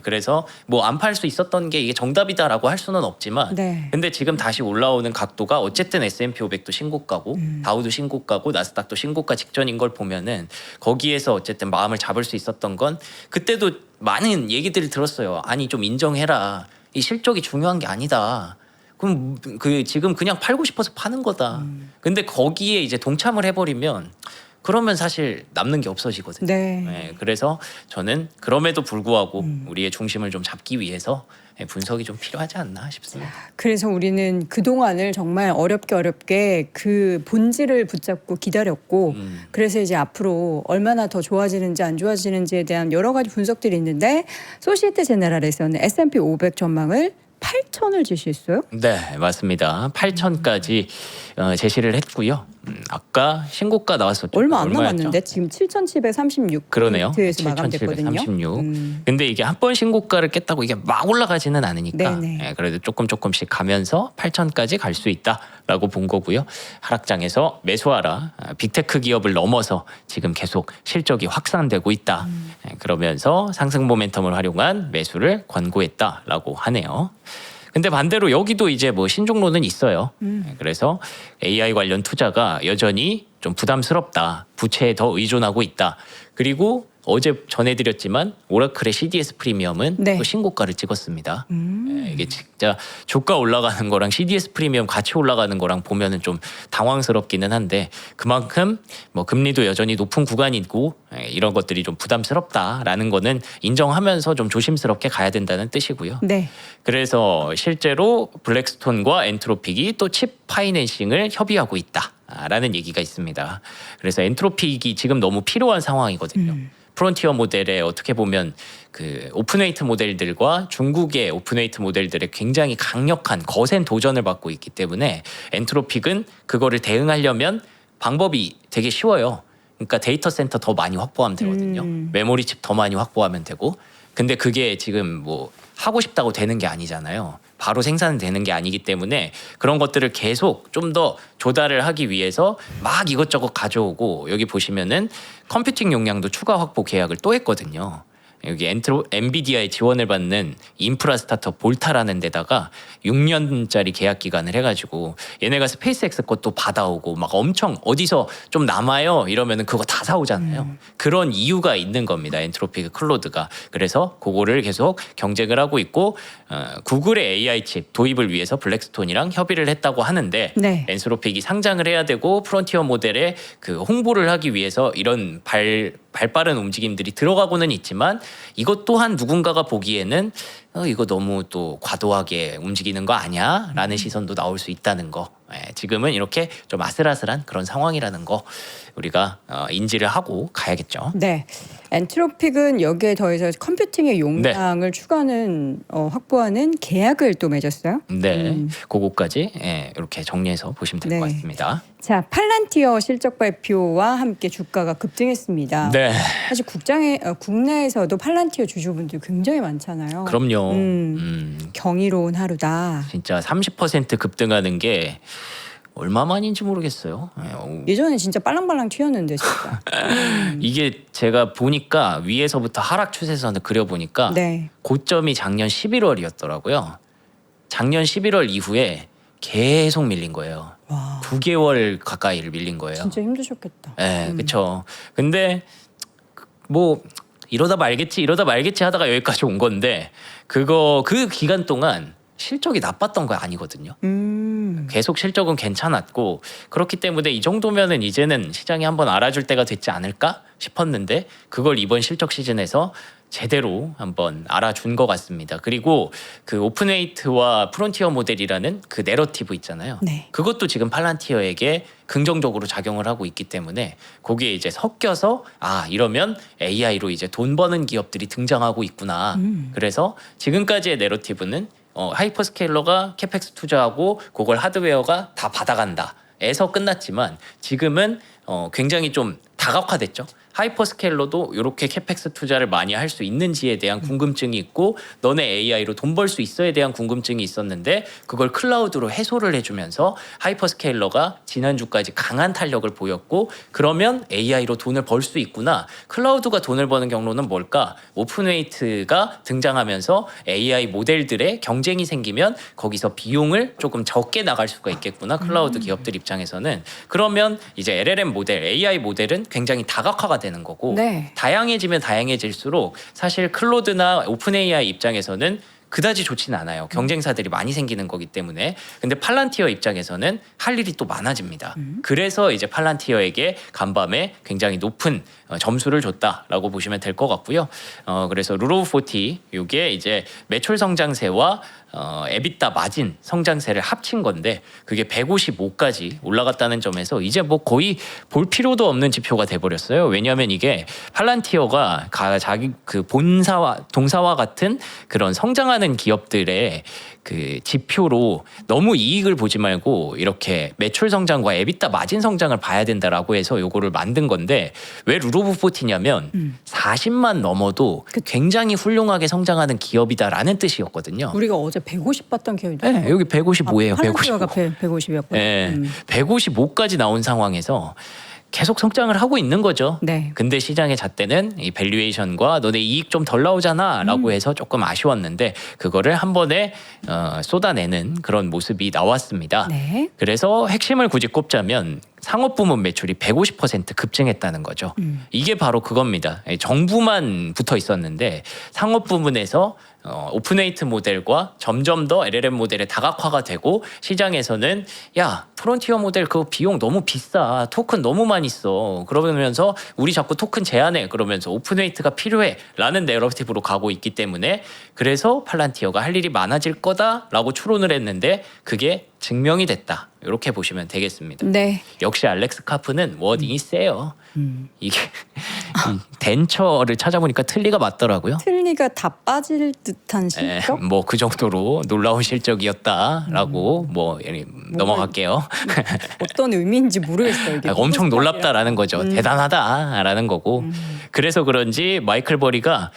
B: 그래서 뭐 안 팔 수 있었던 게 이게 정답이다라고 할 수는 없지만
A: 네.
B: 근데 지금 다시 올라오는 각도가 어쨌든 S&P 500도 신고가고 다우도 신고가고 나스닥도 신고가 직전인 걸 보면은 거기에서 어쨌든 마음을 잡을 수 있었던 건 그때도 많은 얘기들을 들었어요. 아니 좀 인정해라. 이 실적이 중요한 게 아니다. 그럼 그 지금 그냥 팔고 싶어서 파는 거다. 근데 거기에 이제 동참을 해버리면 그러면 사실 남는 게 없어지거든요.
A: 네.
B: 그래서 저는 그럼에도 불구하고 우리의 중심을 좀 잡기 위해서 분석이 좀 필요하지 않나 싶습니다.
A: 그래서 우리는 그동안을 정말 어렵게 그 본질을 붙잡고 기다렸고 그래서 이제 앞으로 얼마나 더 좋아지는지 안 좋아지는지에 대한 여러 가지 분석들이 있는데 소시에테 제네랄에서는 S&P 500 전망을 8,000을 제시했어요.
B: 네, 맞습니다. 8,000까지 제시를 했고요. 아까 신고가 나왔었죠.
A: 얼마 안
B: 얼마였죠?
A: 남았는데 지금 7,736
B: 그러네요.
A: 포인트에서 마감됐거든요.
B: 7,736. 근데 이게 한 번 신고가를 깼다고 이게 막 올라가지는 않으니까
A: 네네.
B: 예, 그래도 조금씩 가면서 8,000까지 갈 수 있다라고 본 거고요. 하락장에서 매수하라. 빅테크 기업을 넘어서 지금 계속 실적이 확산되고 있다. 예, 그러면서 상승 모멘텀을 활용한 매수를 권고했다라고 하네요. 근데 반대로 여기도 이제 뭐 신종로는 있어요. 그래서 AI 관련 투자가 여전히 좀 부담스럽다. 부채에 더 의존하고 있다. 그리고 어제 전해드렸지만 오라클의 CDS 프리미엄은
A: 네.
B: 또 신고가를 찍었습니다. 이게 진짜 주가 올라가는 거랑 CDS 프리미엄 같이 올라가는 거랑 보면은 좀 당황스럽기는 한데 그만큼 뭐 금리도 여전히 높은 구간이고 이런 것들이 좀 부담스럽다라는 거는 인정하면서 좀 조심스럽게 가야 된다는 뜻이고요.
A: 네.
B: 그래서 실제로 블랙스톤과 엔트로픽이 또 칩 파이낸싱을 협의하고 있다라는 얘기가 있습니다. 그래서 엔트로픽이 지금 너무 필요한 상황이거든요. 프론티어 모델에 어떻게 보면 그 오픈웨이트 모델들과 중국의 오픈웨이트 모델들의 굉장히 강력한 거센 도전을 받고 있기 때문에 엔트로픽은 그거를 대응하려면 방법이 되게 쉬워요. 그러니까 데이터 센터 더 많이 확보하면 되거든요. 메모리 칩 더 많이 확보하면 되고. 근데 그게 지금 뭐 하고 싶다고 되는 게 아니잖아요. 바로 생산되는 게 아니기 때문에 그런 것들을 계속 좀 더 조달을 하기 위해서 막 이것저것 가져오고 여기 보시면은 컴퓨팅 용량도 추가 확보 계약을 또 했거든요. 여기 엔비디아의 지원을 받는 인프라 스타트업 볼타라는 데다가 6년짜리 계약 기간을 해가지고 얘네가 스페이스X 것도 받아오고 막 엄청 어디서 좀 남아요 이러면은 그거 다 사오잖아요. 그런 이유가 있는 겁니다. 엔트로픽 클로드가. 그래서 그거를 계속 경쟁을 하고 있고 구글의 AI 칩 도입을 위해서 블랙스톤이랑 협의를 했다고 하는데
A: 네.
B: 엔트로픽이 상장을 해야 되고 프론티어 모델에 그 홍보를 하기 위해서 이런 발빠른 움직임들이 들어가고는 있지만 이것 또한 누군가가 보기에는 이거 너무 또 과도하게 움직이는 거 아니야? 라는 시선도 나올 수 있다는 거. 지금은 이렇게 좀 아슬아슬한 그런 상황이라는 거 우리가 인지를 하고 가야겠죠.
A: 네. 엔트로픽은 여기에 더해서 컴퓨팅의 용량을 추가하는 확보하는 계약을 또 맺었어요.
B: 네, 그거까지 이렇게 정리해서 보시면 될 것
A: 네.
B: 같습니다.
A: 자, 팔란티어 실적 발표와 함께 주가가 급등했습니다.
B: 네,
A: 사실 국내에서도 팔란티어 주주분들 굉장히 많잖아요.
B: 그럼요.
A: 경이로운 하루다.
B: 진짜 30% 급등하는 게 얼마만인지 모르겠어요.
A: 예전에 진짜 빨랑빨랑 튀었는데 진짜.
B: 이게 제가 보니까 위에서부터 하락 추세선을 그려보니까
A: 네.
B: 고점이 작년 11월이었더라고요. 작년 11월 이후에 계속 밀린 거예요.
A: 와.
B: 9개월 가까이를 밀린 거예요.
A: 진짜 힘드셨겠다.
B: 네, 그렇죠. 근데 뭐 이러다 말겠지 하다가 여기까지 온 건데 그 기간 동안 실적이 나빴던 거 아니거든요. 계속 실적은 괜찮았고 그렇기 때문에 이 정도면은 이제는 시장이 한번 알아줄 때가 됐지 않을까 싶었는데 그걸 이번 실적 시즌에서 제대로 한번 알아준 것 같습니다. 그리고 그 오픈웨이트와 프론티어 모델이라는 그 내러티브 있잖아요.
A: 네.
B: 그것도 지금 팔란티어에게 긍정적으로 작용을 하고 있기 때문에 거기에 이제 섞여서 이러면 AI로 이제 돈 버는 기업들이 등장하고 있구나. 그래서 지금까지의 내러티브는 하이퍼스케일러가 캐펙스 투자하고 그걸 하드웨어가 다 받아간다. 에서 끝났지만 지금은 굉장히 좀 다각화됐죠. 하이퍼스케일러도 이렇게 캐펙스 투자를 많이 할 수 있는지에 대한 궁금증이 있고 너네 AI로 돈 벌 수 있어에 대한 궁금증이 있었는데 그걸 클라우드로 해소를 해주면서 하이퍼스케일러가 지난주까지 강한 탄력을 보였고 그러면 AI로 돈을 벌 수 있구나. 클라우드가 돈을 버는 경로는 뭘까? 오픈웨이트가 등장하면서 AI 모델들의 경쟁이 생기면 거기서 비용을 조금 적게 나갈 수가 있겠구나. 클라우드 기업들 입장에서는. 그러면 이제 LLM 모델, AI 모델은 굉장히 다각화가 되는 거고
A: 네.
B: 다양해지면 다양해질수록 사실 클로드나 오픈 AI 입장에서는 그다지 좋지는 않아요. 경쟁사들이 많이 생기는 거기 때문에. 근데 팔란티어 입장에서는 할 일이 또 많아집니다. 그래서 이제 팔란티어에게 간밤에 굉장히 높은 점수를 줬다라고 보시면 될 것 같고요. 그래서 룰 오브 40 이게 이제 매출 성장세와 에비타 마진 성장세를 합친 건데 그게 155까지 올라갔다는 점에서 이제 뭐 거의 볼 필요도 없는 지표가 돼버렸어요. 왜냐하면 이게 팔란티어가 자기 그 본사와 동사와 같은 그런 성장하는 성장하는 기업들의 그 지표로 너무 이익을 보지 말고 이렇게 매출 성장과 에비타 마진 성장을 봐야 된다라고 해서 요거를 만든 건데 왜 룰 오브 40냐면 40만 넘어도 굉장히 훌륭하게 성장하는 기업이다라는 뜻이었거든요.
A: 우리가 어제 150 봤던 기억이
B: 네, 여기 155예요. 155.
A: 150이었고.
B: 네, 155까지 나온 상황에서 계속 성장을 하고 있는 거죠.
A: 네.
B: 근데 시장의 잣대는 이 밸류에이션과 너네 이익 좀 덜 나오잖아라고 해서 조금 아쉬웠는데 그거를 한 번에 쏟아내는 그런 모습이 나왔습니다.
A: 네.
B: 그래서 핵심을 굳이 꼽자면 상업 부문 매출이 150% 급증했다는 거죠. 이게 바로 그겁니다. 정부만 붙어 있었는데 상업 부문에서 오픈웨이트 모델과 점점 더 LLM 모델의 다각화가 되고 시장에서는 야 프론티어 모델 그거 비용 너무 비싸 토큰 너무 많이 써 그러면서 우리 자꾸 토큰 제한해 그러면서 오픈웨이트가 필요해 라는 내러티브로 가고 있기 때문에 그래서 팔란티어가 할 일이 많아질 거다라고 추론을 했는데 그게 증명이 됐다 이렇게 보시면 되겠습니다.
A: 네.
B: 역시 알렉스 카프는 워딩이 세요. 이게 이 덴처를 찾아보니까 틀니가 맞더라고요.
A: 틀니가 다 빠질 듯한 실적?
B: 뭐 그 정도로 놀라운 실적이었다라고 뭐 넘어갈게요.
A: 어떤 의미인지 모르겠어요. 이게
B: 엄청 놀랍다라는 거죠. 대단하다라는 거고. 그래서 그런지 마이클 버리가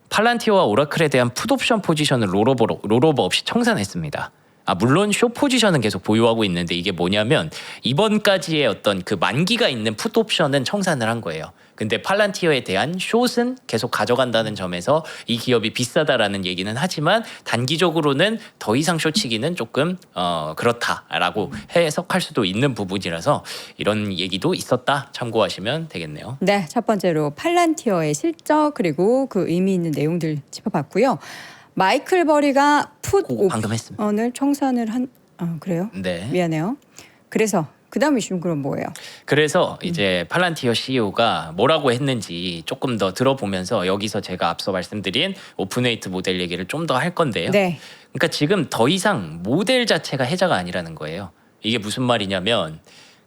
B: 팔란티어와 오라클에 대한 풋옵션 포지션을 롤오버 없이 청산했습니다. 물론 숏 포지션은 계속 보유하고 있는데 이게 뭐냐면 이번까지의 어떤 그 만기가 있는 풋 옵션은 청산을 한 거예요. 근데 팔란티어에 대한 숏은 계속 가져간다는 점에서 이 기업이 비싸다라는 얘기는 하지만 단기적으로는 더 이상 숏치기는 조금 그렇다라고 해석할 수도 있는 부분이라서 이런 얘기도 있었다 참고하시면 되겠네요.
A: 네, 첫 번째로 팔란티어의 실적 그리고 그 의미 있는 내용들 짚어봤고요. 마이클 버리가 풋
B: 방금 했습니다.
A: 옵션을 청산을 한 그래요?
B: 네.
A: 미안해요. 그래서 그다음 이슈는 그럼 뭐예요?
B: 그래서 이제 팔란티어 CEO가 뭐라고 했는지 조금 더 들어보면서 여기서 제가 앞서 말씀드린 오픈웨이트 모델 얘기를 좀 더 할 건데요.
A: 네.
B: 그러니까 지금 더 이상 모델 자체가 해자가 아니라는 거예요. 이게 무슨 말이냐면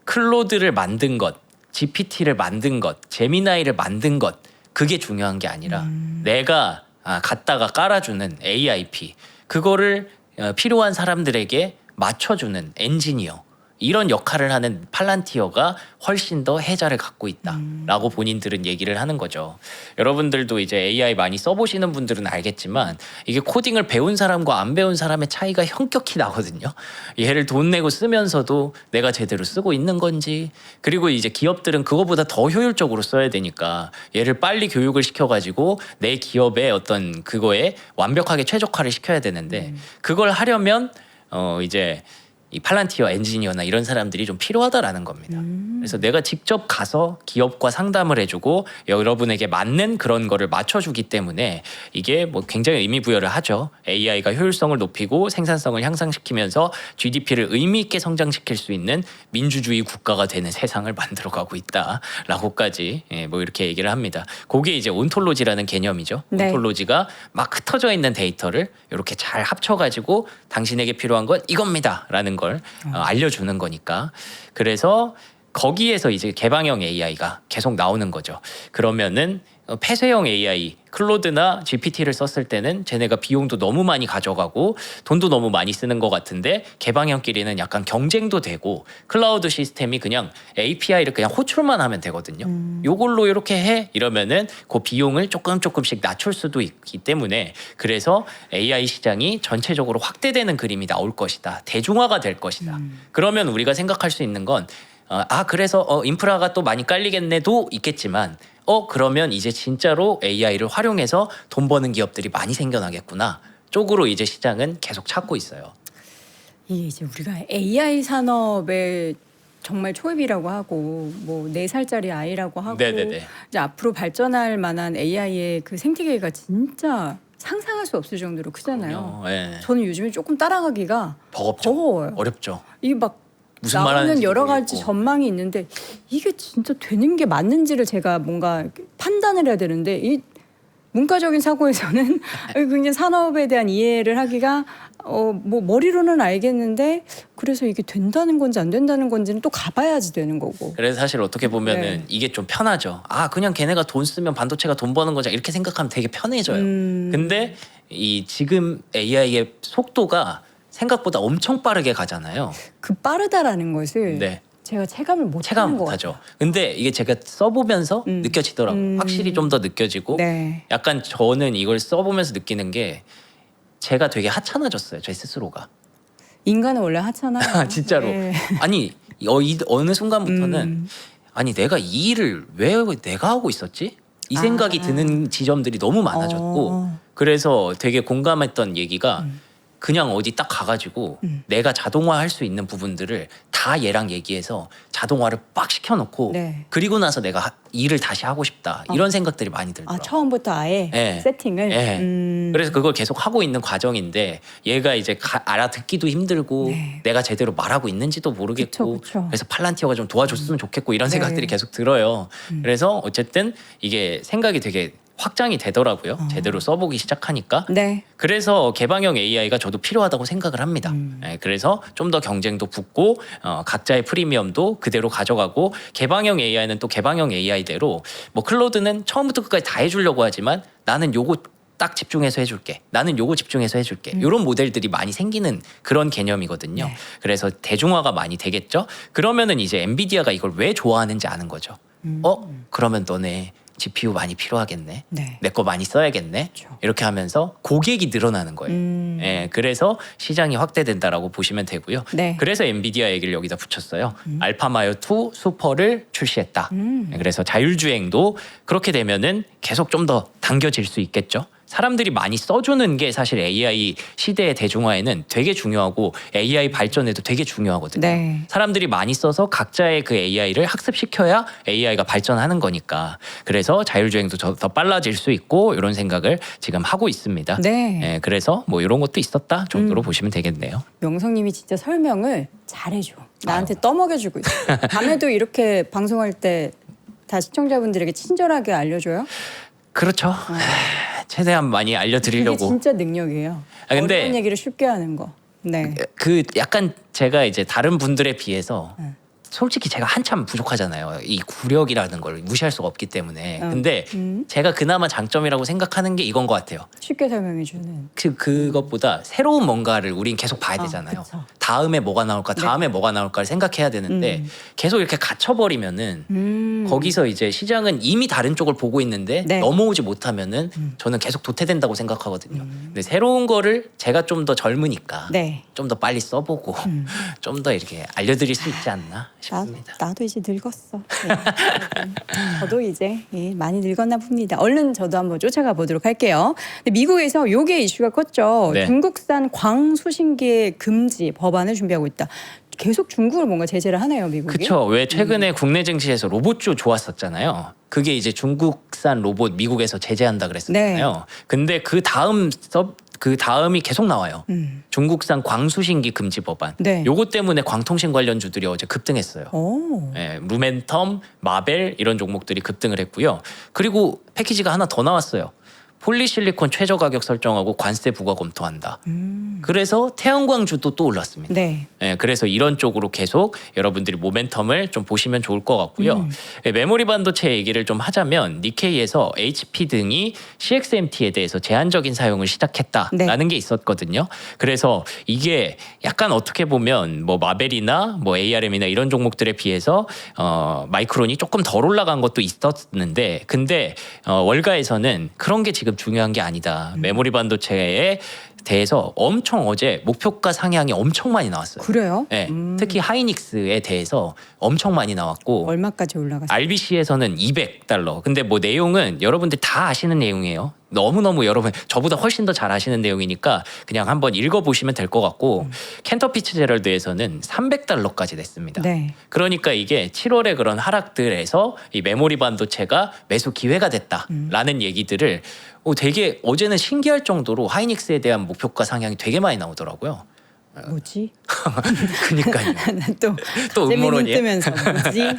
B: 클로드를 만든 것, GPT를 만든 것, 제미나이를 만든 것 그게 중요한 게 아니라 내가 갖다가 깔아주는 AIP 그거를 필요한 사람들에게 맞춰주는 엔지니어 이런 역할을 하는 팔란티어가 훨씬 더 혜자를 갖고 있다라고 본인들은 얘기를 하는 거죠. 여러분들도 이제 AI 많이 써보시는 분들은 알겠지만 이게 코딩을 배운 사람과 안 배운 사람의 차이가 현격히 나거든요. 얘를 돈 내고 쓰면서도 내가 제대로 쓰고 있는 건지 그리고 이제 기업들은 그거보다 더 효율적으로 써야 되니까 얘를 빨리 교육을 시켜가지고 내 기업의 어떤 그거에 완벽하게 최적화를 시켜야 되는데 그걸 하려면 이제 이 팔란티어 엔지니어나 이런 사람들이 좀 필요하다라는 겁니다. 그래서 내가 직접 가서 기업과 상담을 해주고 여러분에게 맞는 그런 거를 맞춰주기 때문에 이게 뭐 굉장히 의미 부여를 하죠. AI가 효율성을 높이고 생산성을 향상시키면서 GDP를 의미 있게 성장시킬 수 있는 민주주의 국가가 되는 세상을 만들어가고 있다라고까지 뭐 이렇게 얘기를 합니다. 그게 이제 온톨로지라는 개념이죠.
A: 네.
B: 온톨로지가 막 흩어져 있는 데이터를 이렇게 잘 합쳐가지고 당신에게 필요한 건 이겁니다라는 걸 알려주는 거니까 그래서 거기에서 이제 개방형 AI가 계속 나오는 거죠. 그러면은 폐쇄형 AI 클로드나 GPT를 썼을 때는 쟤네가 비용도 너무 많이 가져가고 돈도 너무 많이 쓰는 것 같은데 개방형끼리는 약간 경쟁도 되고 클라우드 시스템이 그냥 API를 그냥 호출만 하면 되거든요. 요걸로 이렇게 해 이러면은 그 비용을 조금씩 낮출 수도 있기 때문에 그래서 AI 시장이 전체적으로 확대되는 그림이 나올 것이다. 대중화가 될 것이다. 그러면 우리가 생각할 수 있는 건 그래서 인프라가 또 많이 깔리겠네도 있겠지만 그러면 이제 진짜로 AI를 활용해서 돈 버는 기업들이 많이 생겨나겠구나 쪽으로 이제 시장은 계속 찾고 있어요.
A: 이게 이제 우리가 AI 산업의 정말 초입이라고 하고 뭐 4살짜리 아이라고 하고
B: 네네네.
A: 이제 앞으로 발전할 만한 AI의 그 생태계가 진짜 상상할 수 없을 정도로 크잖아요.
B: 네.
A: 저는 요즘에 조금 따라가기가 버거워요.
B: 어렵죠.
A: 이게 막
B: 무슨
A: 나오는
B: 말하는지
A: 여러 가지
B: 모르겠고.
A: 전망이 있는데 이게 진짜 되는 게 맞는지를 제가 뭔가 판단을 해야 되는데 문과적인 사고에서는 굉장히 산업에 대한 이해를 하기가 뭐 머리로는 알겠는데 그래서 이게 된다는 건지 안 된다는 건지는 또 가봐야지 되는 거고.
B: 그래서 사실 어떻게 보면은
A: 네.
B: 이게 좀 편하죠. 아 그냥 걔네가 돈 쓰면 반도체가 돈 버는 거자 이렇게 생각하면 되게 편해져요. 근데 이 지금 AI의 속도가 생각보다 엄청 빠르게 가잖아요.
A: 그 빠르다라는 것을
B: 네.
A: 제가 체감을 못
B: 체감
A: 하는 것
B: 못하죠.
A: 같아요.
B: 근데 이게 제가 써보면서 느껴지더라고요. 확실히 좀 더 느껴지고
A: 네.
B: 약간 저는 이걸 써보면서 느끼는 게 제가 되게 하찮아졌어요. 제 스스로가.
A: 인간은 원래 하찮아요.
B: 진짜로.
A: 네.
B: 아니 어느 순간부터는 아니 내가 이 일을 왜 내가 하고 있었지? 이 생각이 드는 지점들이 너무 많아졌고 그래서 되게 공감했던 얘기가 그냥 어디 딱 가가지고 내가 자동화할 수 있는 부분들을 다 얘랑 얘기해서 자동화를 빡 시켜놓고
A: 네.
B: 그리고 나서 내가 일을 다시 하고 싶다 이런 생각들이 많이 들더라고요.
A: 처음부터 아예
B: 네.
A: 세팅을.
B: 네. 그래서 그걸 계속 하고 있는 과정인데 얘가 이제 알아듣기도 힘들고
A: 네.
B: 내가 제대로 말하고 있는지도 모르겠고
A: 그쵸.
B: 그래서 팔란티어가 좀 도와줬으면 좋겠고 이런 생각들이 계속 들어요. 그래서 어쨌든 이게 생각이 되게 확장이 되더라고요. 제대로 써보기 시작하니까.
A: 네.
B: 그래서 개방형 AI가 저도 필요하다고 생각을 합니다. 네, 그래서 좀 더 경쟁도 붙고 각자의 프리미엄도 그대로 가져가고 개방형 AI는 또 개방형 AI대로 뭐 클로드는 처음부터 끝까지 다 해주려고 하지만 나는 요거 딱 집중해서 해줄게. 나는 요거 집중해서 해줄게. 이런 모델들이 많이 생기는 그런 개념이거든요.
A: 네.
B: 그래서 대중화가 많이 되겠죠. 그러면은 이제 엔비디아가 이걸 왜 좋아하는지 아는 거죠. 그러면 너네 GPU 많이 필요하겠네.
A: 네.
B: 내 거 많이 써야겠네.
A: 그렇죠.
B: 이렇게 하면서 고객이 늘어나는 거예요. 예, 그래서 시장이 확대된다라고 보시면 되고요.
A: 네.
B: 그래서 엔비디아 얘기를 여기다 붙였어요. 알파마요 2 슈퍼를 출시했다. 예, 그래서 자율주행도 그렇게 되면은 계속 좀 더 당겨질 수 있겠죠. 사람들이 많이 써주는 게 사실 AI 시대의 대중화에는 되게 중요하고 AI 발전에도 되게 중요하거든요.
A: 네.
B: 사람들이 많이 써서 각자의 그 AI를 학습시켜야 AI가 발전하는 거니까. 그래서 자율주행도 더 빨라질 수 있고 이런 생각을 지금 하고 있습니다.
A: 네.
B: 예, 그래서 뭐 이런 것도 있었다 정도로 보시면 되겠네요.
A: 명성님이 진짜 설명을 잘해줘. 나한테 떠먹여주고 있어. 밤에도 이렇게 방송할 때 다 시청자분들에게 친절하게 알려줘요?
B: 그렇죠. 최대한 많이
A: 그게
B: 알려드리려고.
A: 진짜 능력이에요.
B: 아, 근데
A: 어려운 얘기를 쉽게 하는 거. 네.
B: 그 약간 제가 이제 다른 분들에 비해서 솔직히 제가 한참 부족하잖아요. 이 구력이라는 걸 무시할 수가 없기 때문에. 근데 제가 그나마 장점이라고 생각하는 게 이건 것 같아요.
A: 쉽게 설명해주는.
B: 그것보다 새로운 뭔가를 우린 계속 봐야 되잖아요.
A: 그쵸.
B: 다음에 뭐가 나올까, 다음에 뭐가 나올까를 생각해야 되는데 계속 이렇게 갇혀버리면은 거기서 이제 시장은 이미 다른 쪽을 보고 있는데
A: 네.
B: 넘어오지 못하면은 저는 계속 도태된다고 생각하거든요. 근데 새로운 거를 제가 좀 더 젊으니까
A: 네.
B: 좀 더 빨리 써보고 좀 더 이렇게 알려드릴 수 있지 않나 싶습니다.
A: 나도 이제 늙었어. 네. 저도 이제 많이 늙었나 봅니다. 얼른 저도 한번 쫓아가 보도록 할게요. 근데 미국에서 요게 이슈가 컸죠.
B: 네.
A: 중국산 광수신기의 금지 법안을 준비하고 있다. 계속 중국을 뭔가 제재를 하네요, 미국이.
B: 그쵸. 왜 최근에 국내 증시에서 로봇주 좋았었잖아요. 그게 이제 중국산 로봇 미국에서 제재한다 그랬었잖아요.
A: 네.
B: 근데 그 다음이 계속 나와요. 중국산 광수신기 금지 법안.
A: 네.
B: 요거 때문에 광통신 관련주들이 어제 급등했어요.
A: 오.
B: 예, 루멘텀, 마벨 이런 종목들이 급등을 했고요. 그리고 패키지가 하나 더 나왔어요. 폴리실리콘 최저 가격 설정하고 관세 부과 검토한다. 그래서 태양광주도 또 올랐습니다.
A: 네.
B: 예, 그래서 이런 쪽으로 계속 여러분들이 모멘텀을 좀 보시면 좋을 것 같고요. 예, 메모리 반도체 얘기를 좀 하자면 니케이에서 HP 등이 CXMT에 대해서 제한적인 사용을 시작했다라는 게 있었거든요. 그래서 이게 약간 어떻게 보면 뭐 마벨이나 뭐 ARM이나 이런 종목들에 비해서 마이크론이 조금 덜 올라간 것도 있었는데 근데 월가에서는 그런 게 지금 중요한 게 아니다. 메모리 반도체에 대해서 엄청 어제 목표가 상향이 엄청 많이 나왔어요.
A: 그래요?
B: 네, 특히 하이닉스에 대해서 엄청 많이 나왔고
A: 얼마까지 올라갔어요?
B: RBC에서는 $200. 근데 뭐 내용은 여러분들 다 아시는 내용이에요. 너무너무 여러분 저보다 훨씬 더 잘 아시는 내용이니까 그냥 한번 읽어보시면 될 것 같고 켄터 피츠제럴드에서는 $300까지 냈습니다.
A: 네.
B: 그러니까 이게 7월에 그런 하락들에서 이 메모리 반도체가 매수 기회가 됐다라는 얘기들을 되게 어제는 신기할 정도로 하이닉스에 대한 목표가 상향이 되게 많이 나오더라고요.
A: 뭐지?
B: 그니까요.
A: 또
B: 또
A: 재미 눈
B: 음모론이에요?
A: 뜨면서 뭐지? 왜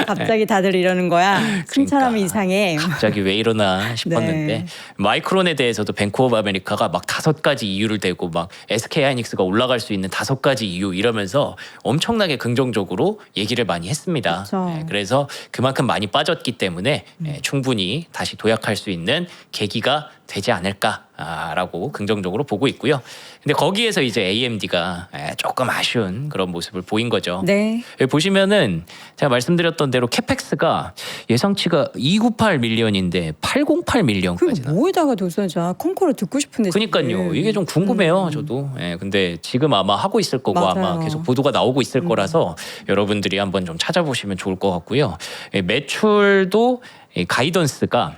A: 갑자기 다들 이러는 거야? 칭찬하면
B: 그러니까.
A: 이상해.
B: 갑자기 왜 이러나 싶었는데
A: 네.
B: 마이크론에 대해서도 뱅크 오브 아메리카가 막 5가지 이유를 대고 막 SK 하이닉스가 올라갈 수 있는 5가지 이유 이러면서 엄청나게 긍정적으로 얘기를 많이 했습니다.
A: 그쵸.
B: 그래서 그만큼 많이 빠졌기 때문에 충분히 다시 도약할 수 있는 계기가 되지 않을까라고 긍정적으로 보고 있고요. 근데 거기에서 이제 AMD가 조금 아쉬운 그런 모습을 보인 거죠.
A: 네.
B: 여기 보시면은 제가 말씀드렸던 대로 캐펙스가 예상치가 298 밀리언인데 808 밀리언까지
A: 그리고 뭐에다가 도서자 콩코를 듣고 싶은데.
B: 그러니까요.
A: 지금.
B: 이게 좀 궁금해요, 저도. 예, 근데 지금 아마 하고 있을 거고
A: 맞아요.
B: 아마 계속 보도가 나오고 있을 거라서 여러분들이 한번 좀 찾아보시면 좋을 것 같고요. 예, 매출도 가이던스가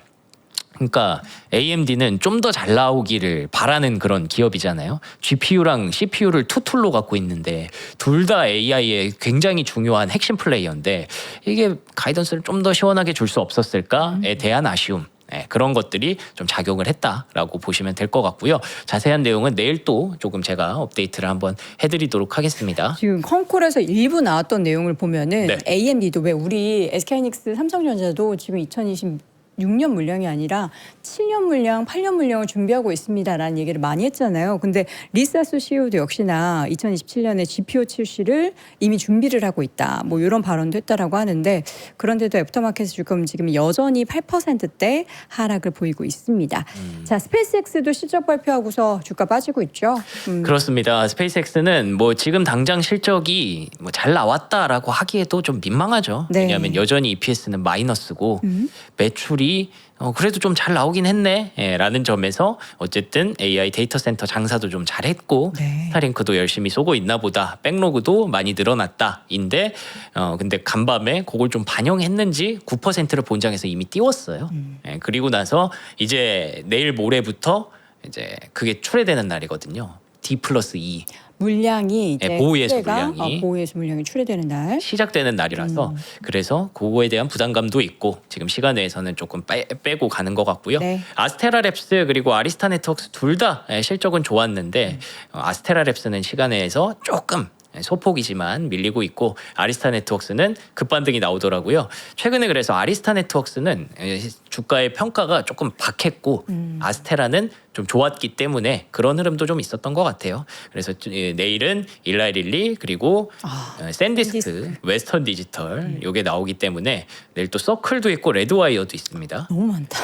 B: 그러니까 AMD는 좀 더 잘 나오기를 바라는 그런 기업이잖아요. GPU랑 CPU를 투 툴로 갖고 있는데 둘 다 AI의 굉장히 중요한 핵심 플레이어인데 이게 가이던스를 좀 더 시원하게 줄 수 없었을까에 대한 아쉬움. 그런 것들이 좀 작용을 했다라고 보시면 될 것 같고요. 자세한 내용은 내일 또 조금 제가 업데이트를 한번 해드리도록 하겠습니다.
A: 지금 컴콜에서 일부 나왔던 내용을 보면은
B: 네.
A: AMD도 왜 우리 SK하이닉스, 삼성전자도 지금 2026년 물량이 아니라 7년 물량, 8년 물량을 준비하고 있습니다라는 얘기를 많이 했잖아요. 근데 리사스 CEO도 역시나 2027년에 GPU 출시를 이미 준비를 하고 있다. 뭐 이런 발언도 했다라고 하는데 그런데도 애프터마켓 주가 움직임이 여전히 8%대 하락을 보이고 있습니다. 자, 스페이스X도 실적 발표하고서 주가 빠지고 있죠.
B: 그렇습니다. 스페이스X는 뭐 지금 당장 실적이 뭐 잘 나왔다라고 하기에도 좀 민망하죠.
A: 네.
B: 왜냐하면 여전히 EPS는 마이너스고 매출이 그래도 좀 잘 나오긴 했네 라는 점에서 어쨌든 AI 데이터 센터 장사도 좀 잘했고
A: 네.
B: 스타링크도 열심히 쏘고 있나 보다 백로그도 많이 늘어났다 인데 근데 간밤에 그걸 좀 반영했는지 9%를 본장에서 이미 띄웠어요. 그리고 나서 이제 내일 모레부터 이제 그게 출회되는 날이거든요. D+2
A: 물량이 이제
B: 보호예수
A: 크게가,
B: 물량이.
A: 보호예수 물량이 출해되는 날.
B: 시작되는 날이라서 그래서 그거에 대한 부담감도 있고 지금 시간 내에서는 조금 빼고 가는 것 같고요.
A: 네.
B: 아스테라랩스 그리고 아리스타 네트워크스 둘 다 실적은 좋았는데 아스테라랩스는 시간 내에서 조금 소폭이지만 밀리고 있고 아리스타 네트워크스는 급반등이 나오더라고요. 최근에 그래서 아리스타 네트워크스는 주가의 평가가 조금 박했고 아스테라는 좀 좋았기 때문에 그런 흐름도 좀 있었던 것 같아요. 그래서 내일은 일라이릴리 그리고 샌디스크,
A: 샌디스크.
B: 웨스턴 디지털 요게 나오기 때문에 내일 또 서클도 있고 레드와이어도 있습니다.
A: 너무 많다.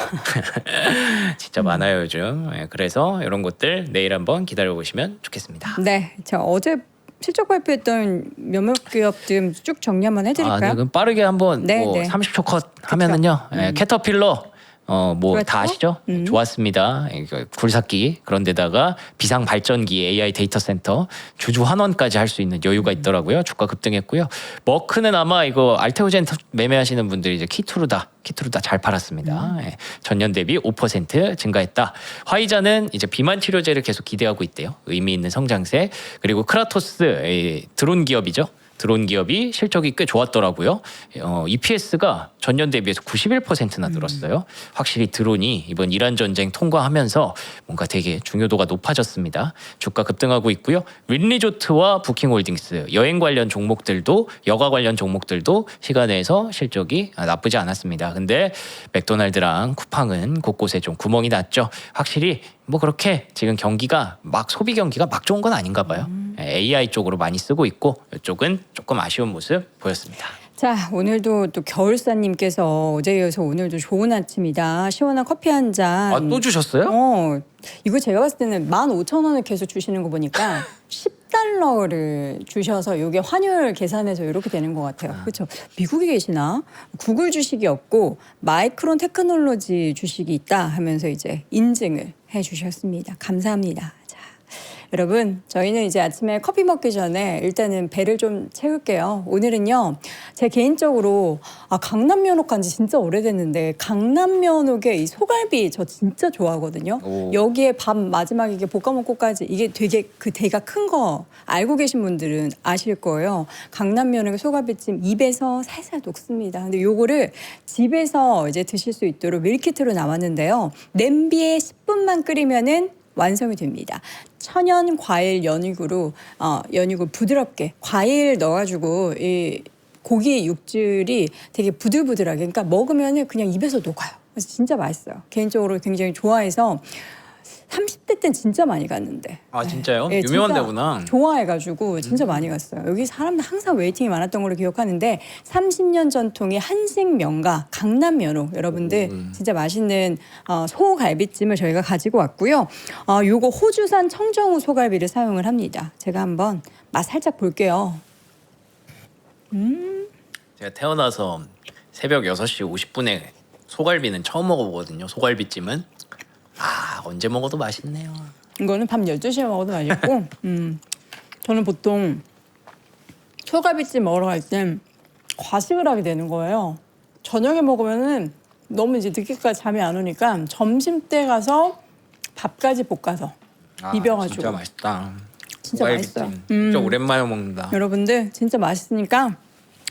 B: 진짜 많아요 요즘. 그래서 이런 것들 내일 한번 기다려보시면 좋겠습니다.
A: 네, 자 어제 실적 발표했던 몇몇 기업들 쭉 정리 한번 해드릴까요?
B: 네, 그럼 빠르게 한번
A: 네,
B: 뭐
A: 네.
B: 30초 컷 하면은요. 캐터필러 뭐
A: 그렇죠?
B: 다 아시죠? 좋았습니다. 이거 굴삭기 그런데다가 비상 발전기 AI 데이터 센터 주주 환원까지 할 수 있는 여유가 있더라고요. 주가 급등했고요. 머크는 아마 이거 알테오젠 매매하시는 분들이 이제 키투루다 잘 팔았습니다. 전년 대비 5% 증가했다. 화이자는 이제 비만 치료제를 계속 기대하고 있대요. 의미 있는 성장세. 그리고 크라토스 드론 기업이죠. 드론 기업이 실적이 꽤 좋았더라고요. EPS가 전년 대비해서 91%나 늘었어요. 확실히 드론이 이번 이란 전쟁 통과하면서 뭔가 되게 중요도가 높아졌습니다. 주가 급등하고 있고요. 윈리조트와 부킹홀딩스 여행 관련 종목들도 여가 관련 종목들도 시간에서 실적이 나쁘지 않았습니다. 근데 맥도날드랑 쿠팡은 곳곳에 좀 구멍이 났죠. 확실히 뭐 그렇게 지금 경기가 막 소비 경기가 막 좋은 건 아닌가 봐요. AI 쪽으로 많이 쓰고 있고 이쪽은 조금 아쉬운 모습 보였습니다.
A: 자, 오늘도 또 겨울사님께서 어제에 이어서 오늘도 좋은 아침이다. 시원한 커피 한 잔.
B: 또 주셨어요?
A: 이거 제가 봤을 때는 15,000원을 계속 주시는 거 보니까 10달러를 주셔서 이게 환율 계산해서 이렇게 되는 것 같아요. 그렇죠? 미국에 계시나? 구글 주식이었고 마이크론 테크놀로지 주식이 있다 하면서 이제 인증을 해주셨습니다. 감사합니다. 여러분, 저희는 이제 아침에 커피 먹기 전에 일단은 배를 좀 채울게요. 오늘은요, 제 개인적으로 강남면옥 간지 진짜 오래됐는데 강남면옥의 이 소갈비 저 진짜 좋아하거든요.
B: 오.
A: 여기에 밥 마지막에 이게 볶아 먹고까지 이게 되게 그 대가 큰 거 알고 계신 분들은 아실 거예요. 강남면옥의 소갈비찜 입에서 살살 녹습니다. 근데 요거를 집에서 이제 드실 수 있도록 밀키트로 나왔는데요. 냄비에 10분만 끓이면은 완성이 됩니다. 천연 과일 연육으로 연육을 부드럽게 과일 넣어가지고 이 고기 육질이 되게 부들부들하게 그러니까 먹으면은 그냥 입에서 녹아요. 그래서 진짜 맛있어요. 개인적으로 굉장히 좋아해서 30대 땐 진짜 많이 갔는데.
B: 아 진짜요?
A: 네,
B: 유명한
A: 진짜
B: 데구나.
A: 좋아해가지고 진짜 많이 갔어요. 여기 사람들 항상 웨이팅이 많았던 걸로 기억하는데 30년 전통의 한식 명가 강남면허 여러분들 진짜 맛있는 소갈비찜을 저희가 가지고 왔고요. 요거 호주산 청정우 소갈비를 사용을 합니다. 제가 한번 맛 살짝 볼게요.
B: 제가 태어나서 새벽 6시 50분에 소갈비는 처음 먹어보거든요. 소갈비찜은. 아 언제 먹어도 맛있네요.
A: 이거는 밤 12시에 먹어도 맛있고 저는 보통 소갈비찜 먹으러 갈 땐 과식을 하게 되는 거예요. 저녁에 먹으면은 너무 이제 늦게까지 잠이 안 오니까 점심 때 가서 밥까지 볶아서 비벼가지고
B: 진짜 맛있다.
A: 진짜
B: 소갈비찜.
A: 맛있어요.
B: 진짜 오랜만에 먹는다.
A: 여러분들 진짜 맛있으니까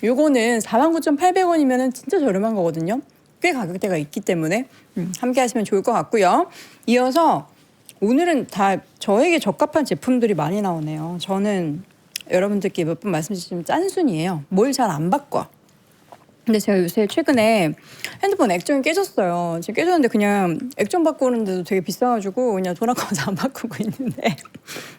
A: 요거는 49,800원이면 진짜 저렴한 거거든요. 꽤 가격대가 있기 때문에 함께 하시면 좋을 것 같고요. 이어서 오늘은 다 저에게 적합한 제품들이 많이 나오네요. 저는 여러분들께 몇 번 말씀드리지만 짠순이에요. 뭘 잘 안 바꿔. 근데 제가 요새 최근에 핸드폰 액정이 깨졌어요. 지금 깨졌는데 그냥 액정 바꾸는데도 되게 비싸가지고 그냥 돈 아까워서 안 바꾸고 있는데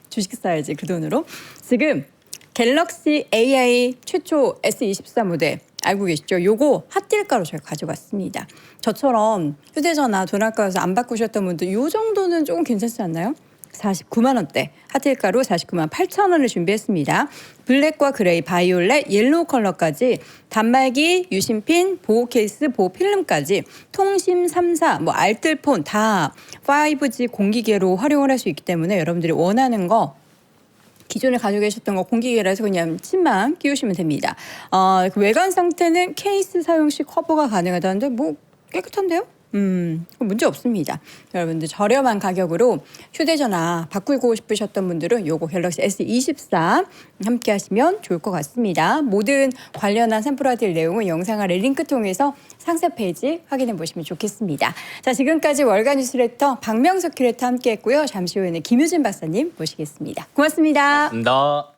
A: 주식 사야지 그 돈으로. 지금 갤럭시 AI 최초 S24 모델 알고 계시죠? 요거 핫딜가로 제가 가져왔습니다. 저처럼 휴대전화 돈 아까워서 안 바꾸셨던 분들 요 정도는 조금 괜찮지 않나요? 49만 원대 핫딜가로 49만 8천 원을 준비했습니다. 블랙과 그레이, 바이올렛, 옐로우 컬러까지 단말기, 유심핀, 보호 케이스, 보호 필름까지 통신 3사, 뭐 알뜰폰 다 5G 공기계로 활용을 할 수 있기 때문에 여러분들이 원하는 거 기존에 가지고 계셨던 거 공기계라서 그냥 칩만 끼우시면 됩니다. 그 외관 상태는 케이스 사용 시 커버가 가능하다는데 뭐 깨끗한데요? 문제 없습니다. 여러분들 저렴한 가격으로 휴대전화 바꾸고 싶으셨던 분들은 요거 갤럭시 S24 함께 하시면 좋을 것 같습니다. 모든 관련한 샘플화될 내용은 영상 아래 링크 통해서 상세 페이지 확인해 보시면 좋겠습니다. 자, 지금까지 월간 뉴스레터 박명석 큐레이터 함께 했고요. 잠시 후에는 김유진 박사님 모시겠습니다. 고맙습니다.
B: 감사합니다.